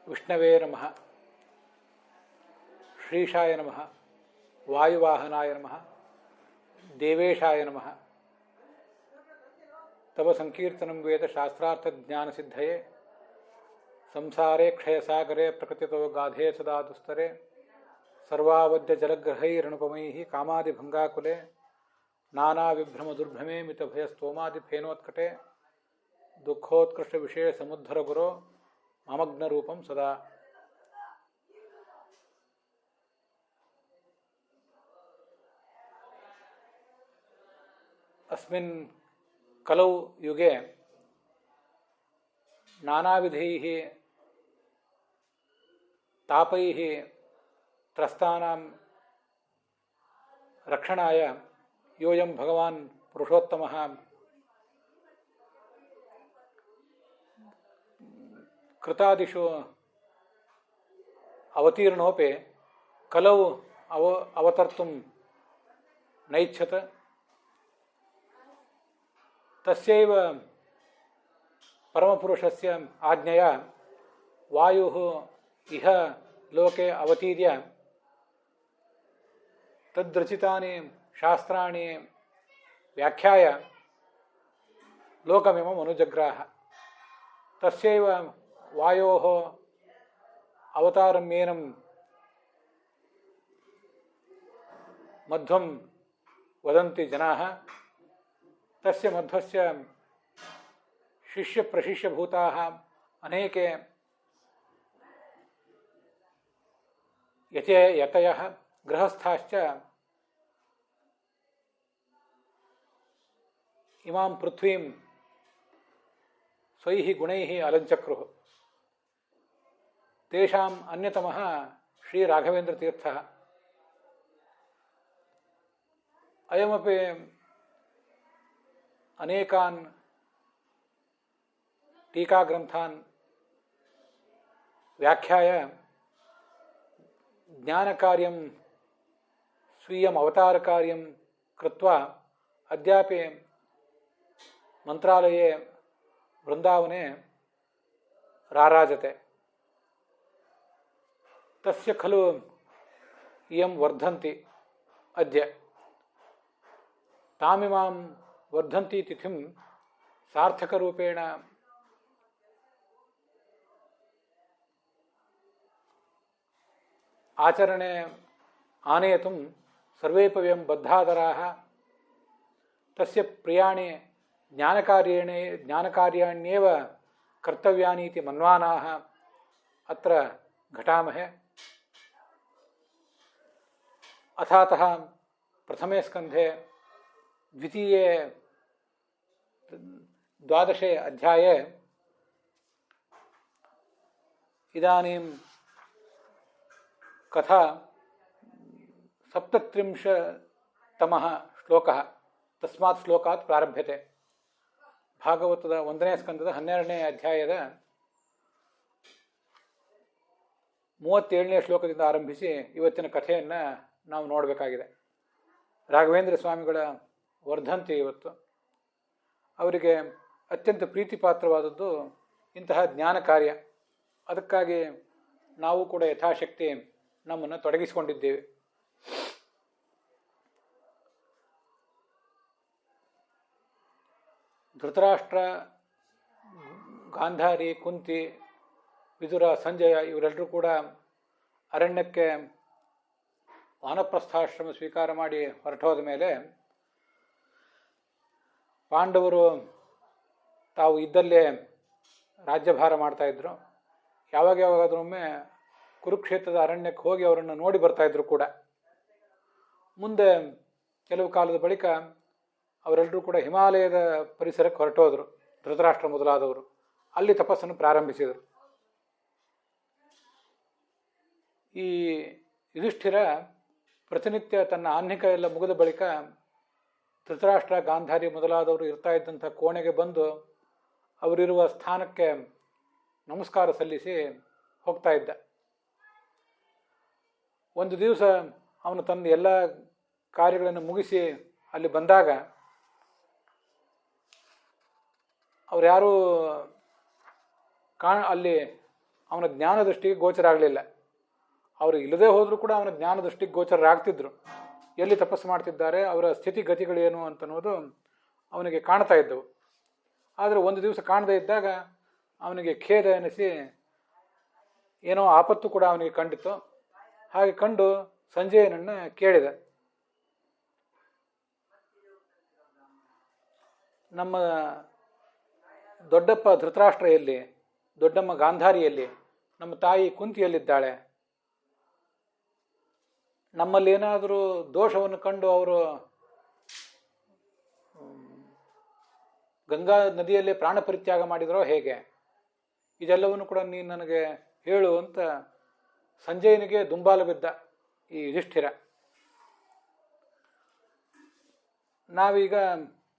ವಿಷ್ಣವೇ ನಮಃ, ಶ್ರೀಶಾಯ ನಮಃ, ವಾಯುವಾಹನಾಯ ನಮಃ, ದೇವೇಶಾಯ ನಮಃ. ತವ ಸಂಕೀರ್ತನಂ ವೇದ ಶಾಸ್ತ್ರಾರ್ಥಜ್ಞಾನಸಿದ್ಧಯೇ ಸಂಸಾರೇ ಕ್ಷಯಸಾಗರೇ ಪ್ರಕೃತಿತೋ ಗಾಧೇ ಸದಾ ದುಸ್ತರೆ ಸರ್ವಾವದ್ಯ ಜಲಗ್ರಹೈರಣುಪಮೈಃ ಕಾಮಾದಿಭಂಗಾಕುಲೆ ನಾನಾ ವಿಭ್ರಮ ದುರ್ಭ್ರಮೇ ಮಿತಭಯ ಸ್ತೋಮಾದಿಫೇನೋತ್ಕಟೆ ದುಃಖೋತ್ಕೃಷ್ಟ ವಿಷಯ ಸಮುದ್ಧರ ಗುರೋ ಮಮಗ್ನರೂಪಂ ಸದಾ. ಅಸ್ಮಿನ್ ಕಲೌ ಯುಗೆ ನಾನಾವಿಧೈಃ ತಾಪೈಃ ತ್ರಸ್ತಾನಾಂ ರಕ್ಷಣಾಯ ಯೋಯಂ ಭಗವಾನ್ ಪುರುಷೋತ್ತಮಃ ಕೃತಾದಿಷು ಅವತೀರ್ಣೋಪಿ ಕಲೌ ಅವತರ್ತುಂ ನೈಚ್ಛತ. ತಸ್ಯೈವ ಪರಮಪುರುಷಸ್ಯ ಆಜ್ಞೆಯ ವಾಯುಃ ಇಹ ಲೋಕೆ ಅವತೀರ್ಯ ತದ್ರಚಿತಾನಿ ಶಾಸ್ತ್ರಾಣಿ ವ್ಯಾಖ್ಯಾಯ ಲೋಕಮಿಮಂ ಅನುಜಗ್ರಾಹ. ತಸ್ಯೈವ ವಾಯೋಃ ಅವತಾರಂ ಏನಂ ಮಧ್ವಂ ವದಂತಿ ಜನಾಃ ತಸ್ಯ ಮಧ್ವಸ್ಯ ಶಿಷ್ಯ ಪ್ರಶಿಷ್ಯಭೂತಾಃ ಅನೇಕೆ ಯತಯಃ ಗೃಹಸ್ಥಾಶ್ಚ ಇಮಾಂ ಪೃಥ್ವೀಂ ಸ್ವೈಃ ಗುಣೈಃ ಅಲಂಚಕ್ರುಃ. ತೇಷಾಂ ಅನ್ಯತಮಃ ಶ್ರೀ ರಾಘವೇಂದ್ರತೀರ್ಥಃ. ಅಯಮಪಿ ಅನೇಕಾನ್ ಟೀಕಾಗ್ರಂಥಾನ್ ವ್ಯಾಖ್ಯಾಯ ಜ್ಞಾನಕಾರ್ಯಂ ಸ್ವೀಯಂ ಅವತಾರಕಾರ್ಯಂ ಕೃತ್ವಾ ಅದ್ಯಾಪಿ ಮಂತ್ರಾಲಯೇ ವೃಂದಾವನೆ ರಾರಾಜತೆ. ತಸ್ಯ ಖಲು ಇಯಂ ವರ್ಧಂತಿ ಅದ್ಯ. ತಾಮಿಮಾಂ ವರ್ಧಂತಿ ತಿಥಿಂ ಸಾರ್ಥಕರೂಪೇಣ ಆಚರಣೆ ಆನಯತುಂ ಸರ್ವೇಪಿ ಬದ್ಧಾದರಾಃ. ತಸ್ಯ ಪ್ರಿಯಾಣಿ ಜ್ಞಾನಕಾರ್ಯಾಣ್ಯೇವ ಕರ್ತವ್ಯಾನೀತಿ ಮನ್ವಾನಾಃ ಅತ್ರ ಘಟಾಮಹೆ. ಅಥಾತಃ ಪ್ರಥಮೇ ಸ್ಕಂಧೆ ದ್ವಿತೀಯೇ 12 ಅಧ್ಯಾಯೇ ಇದಾನೀಂ ಕಥಾ 37ತಮಃ ಶ್ಲೋಕಃ ತಸ್ಮಾತ್ ಶ್ಲೋಕಾತ್ ಪ್ರಾರಭ್ಯತೆ. ಭಾಗವತದ 1ನೇ ಸ್ಕಂದದ 12ನೇ ಅಧ್ಯಾಯದ 37ನೇ ಶ್ಲೋಕದಿಂದ ಆರಂಭಿಸಿ ಇವತ್ತಿನ ಕಥೆಯನ್ನು ನಾವು ನೋಡಬೇಕಾಗಿದೆ. ರಾಘವೇಂದ್ರ ಸ್ವಾಮಿಗಳ ವರ್ಧಂತಿ ಇವತ್ತು. ಅವರಿಗೆ ಅತ್ಯಂತ ಪ್ರೀತಿಪಾತ್ರವಾದದ್ದು ಇಂತಹ ಜ್ಞಾನ ಕಾರ್ಯ. ಅದಕ್ಕಾಗಿ ನಾವು ಕೂಡ ಯಥಾಶಕ್ತಿ ನಮ್ಮನ್ನು ತೊಡಗಿಸಿಕೊಂಡಿದ್ದೇವೆ. ಧೃತರಾಷ್ಟ್ರ, ಗಾಂಧಾರಿ, ಕುಂತಿ, ವಿದುರ, ಸಂಜಯ ಇವರೆಲ್ಲರೂ ಕೂಡ ಅರಣ್ಯಕ್ಕೆ ವಾನಪ್ರಸ್ಥಾಶ್ರಮ ಸ್ವೀಕಾರ ಮಾಡಿ ಹೊರಟೋದ ಮೇಲೆ ಪಾಂಡವರು ತಾವು ಇದ್ದಲ್ಲೇ ರಾಜ್ಯಭಾರ ಮಾಡ್ತಾಯಿದ್ರು. ಯಾವಾಗಾದ್ರೊಮ್ಮೆ ಕುರುಕ್ಷೇತ್ರದ ಅರಣ್ಯಕ್ಕೆ ಹೋಗಿ ಅವರನ್ನು ನೋಡಿ ಬರ್ತಾಯಿದ್ರು ಕೂಡ. ಮುಂದೆ ಕೆಲವು ಕಾಲದ ಬಳಿಕ ಅವರೆಲ್ಲರೂ ಕೂಡ ಹಿಮಾಲಯದ ಪರಿಸರಕ್ಕೆ ಹೊರಟೋದ್ರು. ಧೃತರಾಷ್ಟ್ರ ಮೊದಲಾದವರು ಅಲ್ಲಿ ತಪಸ್ಸನ್ನು ಪ್ರಾರಂಭಿಸಿದರು. ಈ ಯುಧಿಷ್ಠಿರ ಪ್ರತಿನಿತ್ಯ ತನ್ನ ಆಹ್ನಿಕ ಎಲ್ಲ ಮುಗಿದ ಬಳಿಕ ಧೃತರಾಷ್ಟ್ರ, ಗಾಂಧಾರಿ ಮೊದಲಾದವರು ಇರ್ತಾ ಇದ್ದಂಥ ಕೋಣೆಗೆ ಬಂದು ಅವರಿರುವ ಸ್ಥಾನಕ್ಕೆ ನಮಸ್ಕಾರ ಸಲ್ಲಿಸಿ ಹೋಗ್ತಾ ಇದ್ದ. ಒಂದು ದಿವಸ ಅವನು ತನ್ನ ಎಲ್ಲ ಕಾರ್ಯಗಳನ್ನು ಮುಗಿಸಿ ಅಲ್ಲಿ ಬಂದಾಗ ಅವ್ರು ಯಾರೂ ಅಲ್ಲಿ ಅವನ ಜ್ಞಾನ ದೃಷ್ಟಿಗೆ ಗೋಚರ ಆಗಲಿಲ್ಲ. ಅವರು ಇಲ್ಲದೆ ಹೋದರೂ ಕೂಡ ಅವನ ಜ್ಞಾನ ದೃಷ್ಟಿಗೆ ಗೋಚರರಾಗ್ತಿದ್ರು. ಎಲ್ಲಿ ತಪಸ್ಸು ಮಾಡ್ತಿದ್ದಾರೆ, ಅವರ ಸ್ಥಿತಿಗತಿಗಳೇನು ಅಂತನ್ನೋದು ಅವನಿಗೆ ಕಾಣ್ತಾ ಇದ್ದವು. ಆದರೆ ಒಂದು ದಿವಸ ಕಾಣದೇ ಇದ್ದಾಗ ಅವನಿಗೆ ಖೇದ ಎನಿಸಿ ಏನೋ ಆಪತ್ತು ಕೂಡ ಅವನಿಗೆ ಕಂಡಿತು. ಹಾಗೆ ಕಂಡು ಸಂಜಯನನ್ನು ಕೇಳಿದ, ನಮ್ಮ ದೊಡ್ಡಪ್ಪ ಧೃತರಾಷ್ಟ್ರ ಎಲ್ಲಿ, ದೊಡ್ಡಮ್ಮ ಗಾಂಧಾರಿಯಲ್ಲಿ, ನಮ್ಮ ತಾಯಿ ಕುಂತಿಯಲ್ಲಿದ್ದಾಳೆ? ನಮ್ಮಲ್ಲಿ ಏನಾದರೂ ದೋಷವನ್ನು ಕಂಡು ಅವರು ಗಂಗಾ ನದಿಯಲ್ಲೇ ಪ್ರಾಣ ಪರಿತ್ಯಾಗ ಮಾಡಿದರೋ ಹೇಗೆ? ಇದೆಲ್ಲವನ್ನು ಕೂಡ ನೀನು ನನಗೆ ಹೇಳು ಅಂತ ಸಂಜಯನಿಗೆ ದುಂಬಾಲು ಬಿದ್ದ ಈ ಯುಧಿಷ್ಠಿರ. ನಾವೀಗ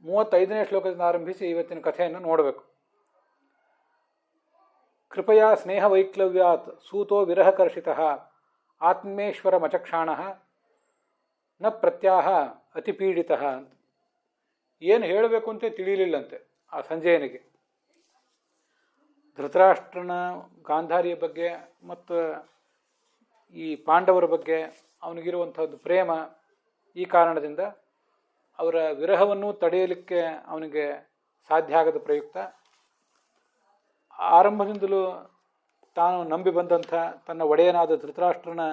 35ನೇ ಶ್ಲೋಕದಿಂದ ಆರಂಭಿಸಿ ಇವತ್ತಿನ ಕಥೆಯನ್ನು ನೋಡಬೇಕು. ಕೃಪಯಾ ಸ್ನೇಹ ವೈಕ್ಲವ್ಯಾತ್ ಸೂತೋ ವಿರಹಕರ್ಷಿತಃ ಆತ್ಮೇಶ್ವರ ಮಚಕ್ಷಾಣ ನ ಪ್ರತ್ಯಾಹ ಅತಿಪೀಡಿತಃ ಅಂತ. ಏನು ಹೇಳಬೇಕು ಅಂತ ತಿಳಿಯಲಿಲ್ಲಂತೆ ಆ ಸಂಜಯನಿಗೆ. ಧೃತರಾಷ್ಟ್ರನ ಗಾಂಧಾರಿಯ ಬಗ್ಗೆ ಮತ್ತು ಈ ಪಾಂಡವರ ಬಗ್ಗೆ ಅವನಿಗಿರುವಂಥದ್ದು ಪ್ರೇಮ, ಈ ಕಾರಣದಿಂದ ಅವರ ವಿರಹವನ್ನು ತಡೆಯಲಿಕ್ಕೆ ಅವನಿಗೆ ಸಾಧ್ಯ ಆಗದ ಪ್ರಯುಕ್ತ ಆರಂಭದಿಂದಲೂ ತಾನು ನಂಬಿ ಬಂದಂಥ ತನ್ನ ಒಡೆಯನಾದ ಧೃತರಾಷ್ಟ್ರನ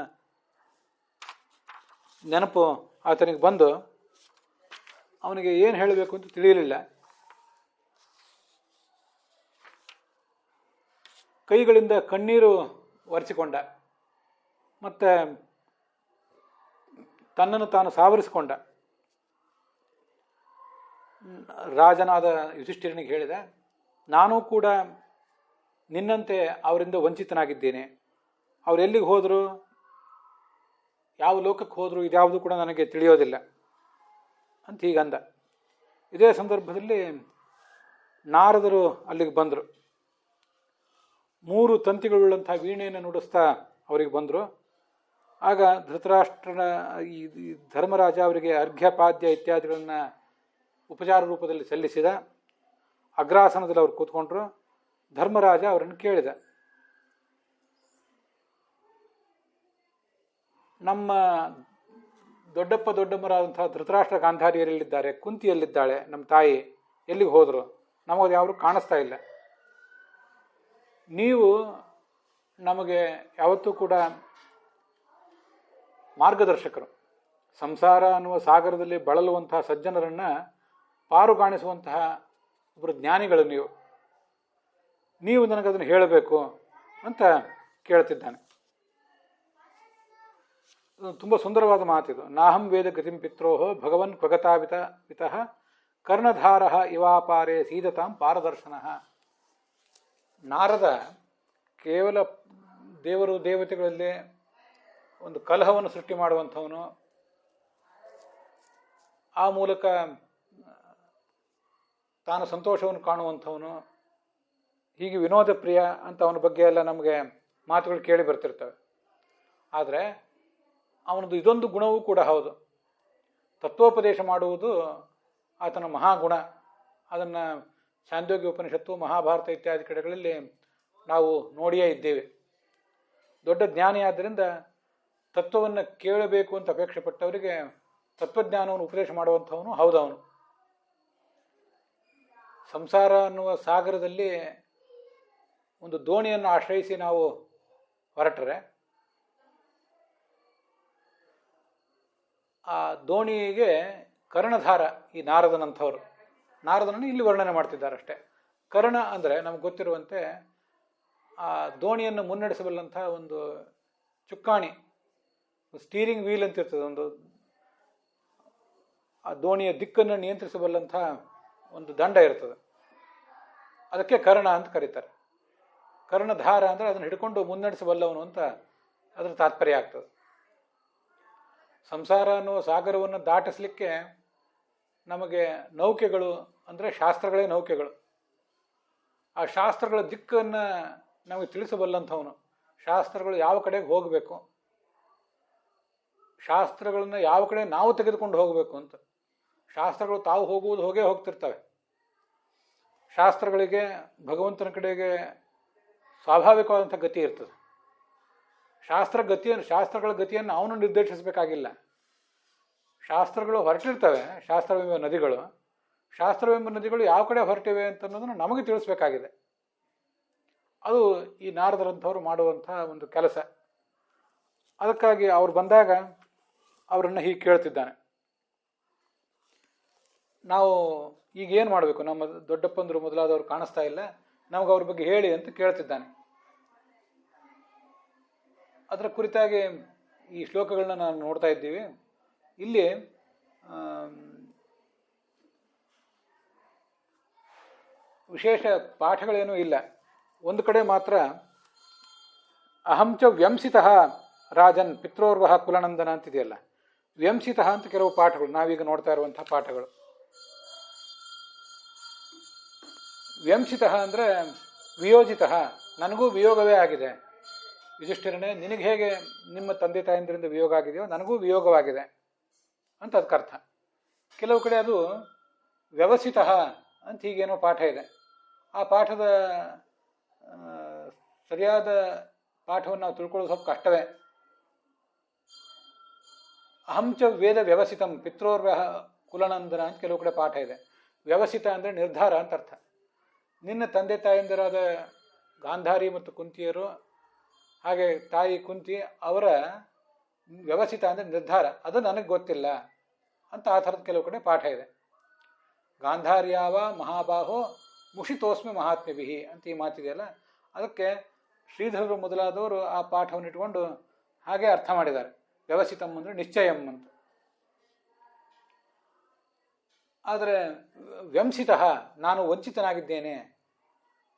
ನೆನಪು ಆತನಿಗೆ ಬಂದು ಅವನಿಗೆ ಏನು ಹೇಳಬೇಕು ಅಂತ ತಿಳಿಯಲಿಲ್ಲ. ಕೈಗಳಿಂದ ಕಣ್ಣೀರು ಒರೆಸಿಕೊಂಡ, ಮತ್ತು ತನ್ನನ್ನು ತಾನು ಸಾವರಿಸಿಕೊಂಡ. ರಾಜನಾದ ಯುಧಿಷ್ಠಿರನಿಗೆ ಹೇಳಿದ, ನಾನೂ ಕೂಡ ನಿನ್ನಂತೆ ಅವರಿಂದ ವಂಚಿತನಾಗಿದ್ದೇನೆ. ಅವರೆಲ್ಲಿಗೆ ಹೋದರು, ಯಾವ ಲೋಕಕ್ಕೆ ಹೋದರು, ಇದ್ಯಾವುದು ಕೂಡ ನನಗೆ ತಿಳಿಯೋದಿಲ್ಲ ಅಂತ ಹೀಗಂದ. ಇದೇ ಸಂದರ್ಭದಲ್ಲಿ ನಾರದರು ಅಲ್ಲಿಗೆ ಬಂದರು. 3 ತಂತಿಗಳುಳ್ಳಂಥ ವೀಣೆಯನ್ನು ನುಡಿಸ್ತಾ ಅವರಿಗೆ ಬಂದರು. ಆಗ ಧೃತರಾಷ್ಟ್ರನ ಈ ಧರ್ಮರಾಜ ಅವರಿಗೆ ಅರ್ಘ್ಯಪಾದ್ಯ ಇತ್ಯಾದಿಗಳನ್ನು ಉಪಚಾರ ರೂಪದಲ್ಲಿ ಸಲ್ಲಿಸಿದ. ಅಗ್ರಾಸನದಲ್ಲಿ ಅವರು ಕೂತ್ಕೊಂಡ್ರು. ಧರ್ಮರಾಜ ಅವರನ್ನು ಕೇಳಿದ, ನಮ್ಮ ದೊಡ್ಡಮ್ಮರಾದಂಥ ಧೃತರಾಷ್ಟ್ರ ಗಾಂಧಾರಿಯರಲ್ಲಿದ್ದಾರೆ, ಕುಂತಿಯಲ್ಲಿದ್ದಾಳೆ, ನಮ್ಮ ತಾಯಿ ಎಲ್ಲಿಗೆ ಹೋದರು, ನಮಗೆ ಯಾರು ಕಾಣಿಸ್ತಾ ಇಲ್ಲ. ನೀವು ನಮಗೆ ಯಾವತ್ತೂ ಕೂಡ ಮಾರ್ಗದರ್ಶಕರು. ಸಂಸಾರ ಅನ್ನುವ ಸಾಗರದಲ್ಲಿ ಬಳಲುವಂತಹ ಸಜ್ಜನರನ್ನು ಪಾರುಗಾಣಿಸುವಂತಹ ಒಬ್ಬರು ಜ್ಞಾನಿಗಳು ನೀವು ನನಗದನ್ನು ಹೇಳಬೇಕು ಅಂತ ಕೇಳ್ತಿದ್ದಾನೆ. ತುಂಬ ಸುಂದರವಾದ ಮಾತಿದು. ನಾಹಂ ವೇದ ಗತಿಂ ಪಿತ್ರೋಹೋ ಭಗವನ್ ಕ್ವಗತಾವಿತ ವಿತಃ ಕರ್ಣಧಾರ ಇವಾಪಾರೆ ಸೀದತಾಂ ಪಾರದರ್ಶನಃ. ನಾರದ ಕೇವಲ ದೇವರು ದೇವತೆಗಳಲ್ಲಿ ಒಂದು ಕಲಹವನ್ನು ಸೃಷ್ಟಿ ಮಾಡುವಂಥವನು, ಆ ಮೂಲಕ ತಾನು ಸಂತೋಷವನ್ನು ಕಾಣುವಂಥವನು, ಹೀಗೆ ವಿನೋದ ಪ್ರಿಯ ಅಂತ ಅವನ ಬಗ್ಗೆ ಎಲ್ಲ ನಮಗೆ ಮಾತುಗಳು ಕೇಳಿ ಬರ್ತಿರ್ತವೆ. ಆದರೆ ಅವನದು ಇದೊಂದು ಗುಣವೂ ಕೂಡ ಹೌದು. ತತ್ವೋಪದೇಶ ಮಾಡುವುದು ಆತನ ಮಹಾಗುಣ. ಅದನ್ನು ಛಾಂದೋಗ್ಯ ಉಪನಿಷತ್ತು, ಮಹಾಭಾರತ ಇತ್ಯಾದಿ ಕಡೆಗಳಲ್ಲಿ ನಾವು ನೋಡಿಯೇ ಇದ್ದೇವೆ. ದೊಡ್ಡ ಜ್ಞಾನಿಯಾದ್ದರಿಂದ ತತ್ವವನ್ನು ಕೇಳಬೇಕು ಅಂತ ಅಪೇಕ್ಷೆ ಪಟ್ಟವರಿಗೆ ತತ್ವಜ್ಞಾನವನ್ನು ಉಪದೇಶ ಮಾಡುವಂಥವನು ಹೌದವನು. ಸಂಸಾರ ಅನ್ನುವ ಸಾಗರದಲ್ಲಿ ಒಂದು ದೋಣಿಯನ್ನು ಆಶ್ರಯಿಸಿ ನಾವು ಹೊರಟರೆ ಆ ದೋಣಿಗೆ ಕರ್ಣಧಾರ ಈ ನಾರದನಂಥವರು. ನಾರದನನ್ನು ಇಲ್ಲಿ ವರ್ಣನೆ ಮಾಡ್ತಿದ್ದಾರೆ ಅಷ್ಟೇ. ಕರ್ಣ ಅಂದರೆ ನಮ್ಗೆ ಗೊತ್ತಿರುವಂತೆ ಆ ದೋಣಿಯನ್ನು ಮುನ್ನಡೆಸಬಲ್ಲಂಥ ಒಂದು ಚುಕ್ಕಾಣಿ, ಸ್ಟೀರಿಂಗ್ ವೀಲ್ ಅಂತ ಇರ್ತದೆ, ಒಂದು ಆ ದೋಣಿಯ ದಿಕ್ಕನ್ನು ನಿಯಂತ್ರಿಸಬಲ್ಲಂಥ ಒಂದು ದಂಡ ಇರ್ತದೆ. ಅದಕ್ಕೆ ಕರ್ಣ ಅಂತ ಕರೀತಾರೆ. ಕರ್ಣಧಾರ ಅಂದರೆ ಅದನ್ನು ಹಿಡ್ಕೊಂಡು ಮುನ್ನಡೆಸಬಲ್ಲವನು ಅಂತ ಅದರ ತಾತ್ಪರ್ಯ ಆಗ್ತದೆ. ಸಂಸಾರ ಅನ್ನುವ ಸಾಗರವನ್ನು ದಾಟಿಸಲಿಕ್ಕೆ ನಮಗೆ ನೌಕೆಗಳು ಅಂದರೆ ಶಾಸ್ತ್ರಗಳೇ ನೌಕೆಗಳು. ಆ ಶಾಸ್ತ್ರಗಳ ದಿಕ್ಕನ್ನು ನಮಗೆ ತಿಳಿಸಬಲ್ಲಂಥವನು. ಶಾಸ್ತ್ರಗಳು ಯಾವ ಕಡೆಗೆ ಹೋಗಬೇಕು, ಶಾಸ್ತ್ರಗಳನ್ನು ಯಾವ ಕಡೆ ನಾವು ತೆಗೆದುಕೊಂಡು ಹೋಗಬೇಕು ಅಂತ. ಶಾಸ್ತ್ರಗಳು ತಾವು ಹೋಗುವುದು ಹೋಗ್ತಿರ್ತವೆ. ಶಾಸ್ತ್ರಗಳಿಗೆ ಭಗವಂತನ ಕಡೆಗೆ ಸ್ವಾಭಾವಿಕವಾದಂಥ ಗತಿ ಇರ್ತದೆ. ಶಾಸ್ತ್ರಗಳ ಗತಿಯನ್ನು ಅವನು ನಿರ್ದೇಶಿಸಬೇಕಾಗಿಲ್ಲ. ಶಾಸ್ತ್ರಗಳು ಹೊರಟಿರ್ತವೆ, ಶಾಸ್ತ್ರವೆಂಬ ನದಿಗಳು. ಶಾಸ್ತ್ರವೆಂಬ ನದಿಗಳು ಯಾವ ಕಡೆ ಹೊರಟಿವೆ ಅಂತನ್ನೋದನ್ನು ನಮಗೆ ತಿಳಿಸ್ಬೇಕಾಗಿದೆ. ಅದು ಈ ನಾರದರಂಥವ್ರು ಮಾಡುವಂಥ ಒಂದು ಕೆಲಸ. ಅದಕ್ಕಾಗಿ ಅವ್ರು ಬಂದಾಗ ಅವರನ್ನು ಹೀಗೆ ಕೇಳ್ತಿದ್ದಾನೆ, ನಾವು ಈಗ ಏನು ಮಾಡಬೇಕು? ನಮ್ಮ ದೊಡ್ಡಪ್ಪಂದರು ಮೊದಲಾದವರು ಕಾಣಿಸ್ತಾ ಇಲ್ಲ, ನಮಗೆ ಅವ್ರ ಬಗ್ಗೆ ಹೇಳಿ ಅಂತ ಕೇಳ್ತಿದ್ದಾನೆ. ಅದರ ಕುರಿತಾಗಿ ಈ ಶ್ಲೋಕಗಳನ್ನ ನಾವು ನೋಡ್ತಾ ಇದ್ದೀವಿ. ಇಲ್ಲಿ ವಿಶೇಷ ಪಾಠಗಳೇನೂ ಇಲ್ಲ. ಒಂದು ಕಡೆ ಮಾತ್ರ ಅಹಂಚ ವ್ಯಂಸಿತಃ ರಾಜನ್ ಪಿತ್ರೋರ್ವಹ ಕುಲನಂದನ ಅಂತಿದೆಯಲ್ಲ, ವ್ಯಂಸಿತಃ ಅಂತ ಕೆಲವು ಪಾಠಗಳು ನಾವೀಗ ನೋಡ್ತಾ ಇರುವಂಥ ಪಾಠಗಳು. ವ್ಯಂಸಿತಃ ಅಂದರೆ ವಿಯೋಜಿತಃ, ನನಗೂ ವಿಯೋಗವೇ ಆಗಿದೆ. ಯುಧಿಷ್ಠಿರನೇ, ನಿನಗೆ ಹೇಗೆ ನಿಮ್ಮ ತಂದೆ ತಾಯಂದ್ರಿಂದ ವಿಯೋಗ ಆಗಿದೆಯೋ ನನಗೂ ವಿಯೋಗವಾಗಿದೆ ಅಂತ ಅದಕ್ಕರ್ಥ. ಕೆಲವು ಕಡೆ ಅದು ವ್ಯವಸಿತಃ ಅಂತ ಹೀಗೇನೋ ಪಾಠ ಇದೆ. ಆ ಪಾಠದ ಸರಿಯಾದ ಪಾಠವನ್ನು ನಾವು ತಿಳ್ಕೊಳ್ಳೋದು ಸ್ವಲ್ಪ ಕಷ್ಟವೇ. ಅಹಂಚ ವೇದ ವ್ಯವಸಿತಂ ಪಿತ್ರೋರ್ವಹ ಕುಲನಂದನ ಅಂತ ಕೆಲವು ಕಡೆ ಪಾಠ ಇದೆ. ವ್ಯವಸಿತ ಅಂದರೆ ನಿರ್ಧಾರ ಅಂತ ಅರ್ಥ. ನಿನ್ನ ತಂದೆ ತಾಯಂದಿರಾದ ಗಾಂಧಾರಿ ಮತ್ತು ಕುಂತಿಯರು, ಹಾಗೆ ತಾಯಿ ಕುಂತಿ ಅವರ ವ್ಯವಸಿತ ಅಂದರೆ ನಿರ್ಧಾರ, ಅದು ನನಗೆ ಗೊತ್ತಿಲ್ಲ ಅಂತ ಆ ಥರದ ಕೆಲವು ಕಡೆ ಪಾಠ ಇದೆ. ಗಾಂಧಾರ್ಯಾವ ಮಹಾಬಾಹೋ ಮುಷಿತೋಸ್ಮಿ ಮಹಾತ್ಮ್ಯಭಿಹಿ ಅಂತ ಈ ಮಾತಿದೆಯಲ್ಲ, ಅದಕ್ಕೆ ಶ್ರೀಧರರು ಮೊದಲಾದವರು ಆ ಪಾಠವನ್ನು ಇಟ್ಕೊಂಡು ಹಾಗೆ ಅರ್ಥ ಮಾಡಿದ್ದಾರೆ. ವ್ಯವಸಿತಂ ಅಂದರೆ ನಿಶ್ಚಯಂ ಅಂತ. ಆದರೆ ವ್ಯಂಸಿತಃ, ನಾನು ವಂಚಿತನಾಗಿದ್ದೇನೆ,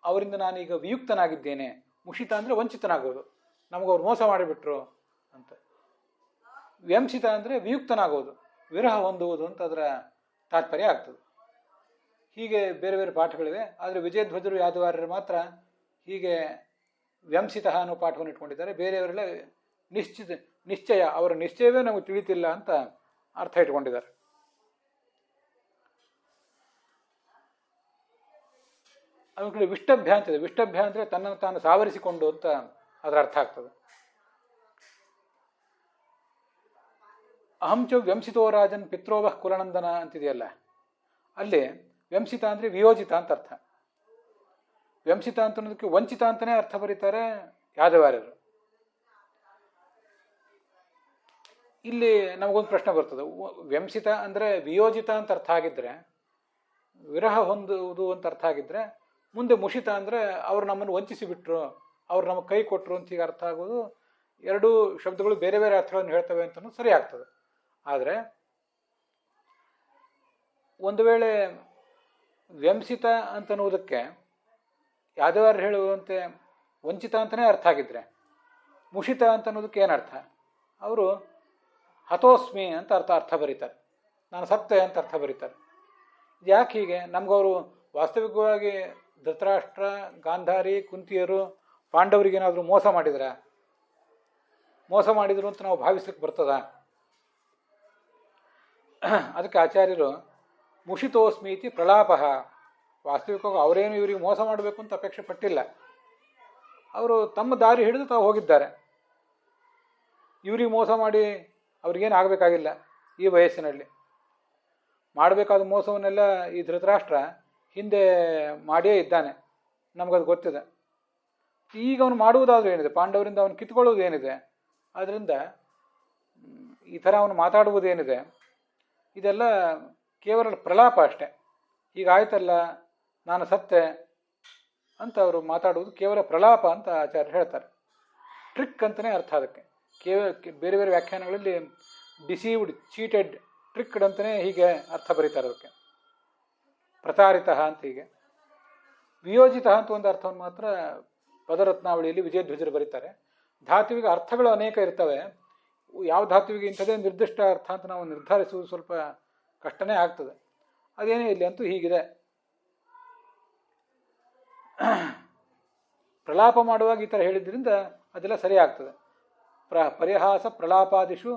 ಅವರಿಂದ ನಾನೀಗ ವಿಯುಕ್ತನಾಗಿದ್ದೇನೆ. ಮುಷಿತ ಅಂದರೆ ವಂಚಿತನಾಗೋದು, ನಮಗವ್ರು ಮೋಸ ಮಾಡಿಬಿಟ್ರು ಅಂತ. ವ್ಯಂಸಿತ ಅಂದರೆ ವಿಯುಕ್ತನಾಗೋದು, ವಿರಹ ಹೊಂದುವುದು ಅಂತ ಅದರ ತಾತ್ಪರ್ಯ ಆಗ್ತದೆ. ಹೀಗೆ ಬೇರೆ ಬೇರೆ ಪಾಠಗಳಿವೆ. ಆದರೆ ವಿಜಯಧ್ವಜರು ಯಾದವಾರ್ಯರು ಮಾತ್ರ ಹೀಗೆ ವ್ಯಂಸಿತ ಅನ್ನೋ ಪಾಠವನ್ನು ಇಟ್ಕೊಂಡಿದ್ದಾರೆ. ಬೇರೆಯವರೆಲ್ಲ ನಿಶ್ಚಯ, ಅವರ ನಿಶ್ಚಯವೇ ನಮಗೆ ತಿಳಿತಿಲ್ಲ ಅಂತ ಅರ್ಥ ಇಟ್ಕೊಂಡಿದ್ದಾರೆ. ಅದರ ಕಡೆ ವಿಷ್ಟಭ್ಯ ಅಂತಿದೆ. ವಿಷ್ಟಭ್ಯ ಅಂದರೆ ತನ್ನನ್ನು ತಾನು ಸಾವರಿಸಿಕೊಂಡು ಅಂತ ಅದರ ಅರ್ಥ ಆಗ್ತದೆ. ಅಹಂಚ ವ್ಯಂಸಿತೋ ರಾಜನ್ ಪಿತ್ರೋವಃ ಕುಲನಂದನ ಅಂತಿದೆಯಲ್ಲ, ಅಲ್ಲಿ ವ್ಯಂಸಿತ ಅಂದರೆ ವಿಯೋಜಿತ ಅಂತ ಅರ್ಥ. ವ್ಯಂಸಿತ ಅಂತ ಅನ್ನೋದಕ್ಕೆ ವಂಚಿತ ಅಂತಲೇ ಅರ್ಥ ಬರೀತಾರೆ ಯಾದವಾರ್ಯರು. ಇಲ್ಲಿ ನಮಗೊಂದು ಪ್ರಶ್ನೆ ಬರ್ತದೆ, ವ್ಯಂಸಿತ ಅಂದರೆ ವಿಯೋಜಿತ ಅಂತ ಅರ್ಥ ಆಗಿದ್ರೆ, ವಿರಹ ಹೊಂದುವುದು ಅಂತ ಅರ್ಥ ಆಗಿದ್ರೆ, ಮುಂದೆ ಮುಷಿತ ಅಂದರೆ ಅವರು ನಮ್ಮನ್ನು ವಂಚಿಸಿ ಬಿಟ್ರು, ಅವ್ರು ನಮಗೆ ಕೈ ಕೊಟ್ಟರು ಅಂತ ಹೀಗೆ ಅರ್ಥ ಆಗೋದು. ಎರಡೂ ಶಬ್ದಗಳು ಬೇರೆ ಬೇರೆ ಅರ್ಥಗಳನ್ನು ಹೇಳ್ತವೆ ಅಂತಲೂ ಸರಿ ಆಗ್ತದೆ. ಆದರೆ ಒಂದು ವೇಳೆ ವ್ಯಂಸಿತ ಅಂತನ್ನುವುದಕ್ಕೆ ಯಾದವಾರ್ಯರು ಹೇಳುವಂತೆ ವಂಚಿತ ಅಂತಲೇ ಅರ್ಥ ಆಗಿದ್ರೆ, ಮುಷಿತ ಅಂತನ್ನೋದಕ್ಕೆ ಏನರ್ಥ? ಅವರು ಹತೋಸ್ಮಿ ಅಂತ ಅರ್ಥ ಬರೀತಾರೆ, ನಾನು ಸತ್ತೆ ಅಂತ ಅರ್ಥ ಬರೀತಾರೆ. ಯಾಕೆ ಹೀಗೆ? ನಮಗವರು ವಾಸ್ತವಿಕವಾಗಿ ಧೃತರಾಷ್ಟ್ರ, ಗಾಂಧಾರಿ, ಕುಂತಿಯರು, ಪಾಂಡವರಿಗೇನಾದರೂ ಮೋಸ ಮಾಡಿದ್ರು ಅಂತ ನಾವು ಭಾವಿಸ್ಲಿಕ್ಕೆ ಬರ್ತದ? ಅದಕ್ಕೆ ಆಚಾರ್ಯರು ಮುಷಿತೋಸ್ಮಿ ಇತಿ ಪ್ರಲಾಪ. ವಾಸ್ತವಿಕವಾಗಿ ಅವರೇನು ಇವರಿಗೆ ಮೋಸ ಮಾಡಬೇಕು ಅಂತ ಅಪೇಕ್ಷೆ ಪಟ್ಟಿಲ್ಲ. ಅವರು ತಮ್ಮ ದಾರಿ ಹಿಡಿದು ತಾವು ಹೋಗಿದ್ದಾರೆ. ಇವರಿಗೆ ಮೋಸ ಮಾಡಿ ಅವ್ರಿಗೇನು ಆಗಬೇಕಾಗಿಲ್ಲ. ಈ ವಯಸ್ಸಿನಲ್ಲಿ ಮಾಡಬೇಕಾದ ಮೋಸವನ್ನೆಲ್ಲ ಈ ಧೃತರಾಷ್ಟ್ರ ಹಿಂದೆ ಮಾಡಿಯೇ ಇದ್ದಾನೆ, ನಮಗದು ಗೊತ್ತಿದೆ. ಈಗ ಅವನು ಮಾಡುವುದಾದ್ರೂ ಏನಿದೆ? ಪಾಂಡವರಿಂದ ಅವನು ಕಿತ್ಕೊಳ್ಳೋದು ಏನಿದೆ? ಆದ್ದರಿಂದ ಈ ಥರ ಅವನು ಮಾತಾಡುವುದೇನಿದೆ, ಇದೆಲ್ಲ ಕೇವಲ ಪ್ರಲಾಪ ಅಷ್ಟೆ. ಹೀಗಾಯ್ತಲ್ಲ, ನಾನು ಸತ್ತೆ ಅಂತ ಅವರು ಮಾತಾಡುವುದು ಕೇವಲ ಪ್ರಲಾಪ ಅಂತ ಆಚಾರ್ಯರು ಹೇಳ್ತಾರೆ. ಟ್ರಿಕ್ ಅಂತಲೇ ಅರ್ಥ ಅದಕ್ಕೆ. ಬೇರೆ ಬೇರೆ ವ್ಯಾಖ್ಯಾನಗಳಲ್ಲಿ ಡಿಸೀವ್ಡ್, ಚೀಟೆಡ್, ಟ್ರಿಕ್ಡ್ ಅಂತಲೇ ಹೀಗೆ ಅರ್ಥ ಬರೀತಾರೆ ಅದಕ್ಕೆ. ಪ್ರತಾರಿತ ಅಂತ ಹೀಗೆ. ವಿಯೋಜಿತ ಅಂತ ಒಂದು ಅರ್ಥವನ್ನು ಮಾತ್ರ ಪದರತ್ನಾವಳಿಯಲ್ಲಿ ವಿಜಯಧ್ವಜರು ಬರೀತಾರೆ. ಧಾತುವಿಗೆ ಅರ್ಥಗಳು ಅನೇಕ ಇರ್ತವೆ. ಯಾವ ಧಾತುವಿಗೆ ಇಂಥದೇ ನಿರ್ದಿಷ್ಟ ಅರ್ಥ ಅಂತ ನಾವು ನಿರ್ಧರಿಸುವುದು ಸ್ವಲ್ಪ ಕಷ್ಟನೇ ಆಗ್ತದೆ. ಅದೇನೇ ಇಲ್ಲಿ ಅಂತೂ ಹೀಗಿದೆ. ಪ್ರಲಾಪ ಮಾಡುವಾಗ ಈ ಥರ ಹೇಳಿದ್ರಿಂದ ಅದೆಲ್ಲ ಸರಿ ಆಗ್ತದೆ. ಪರಿಹಾಸ ಪ್ರಲಾಪಾದಿಷು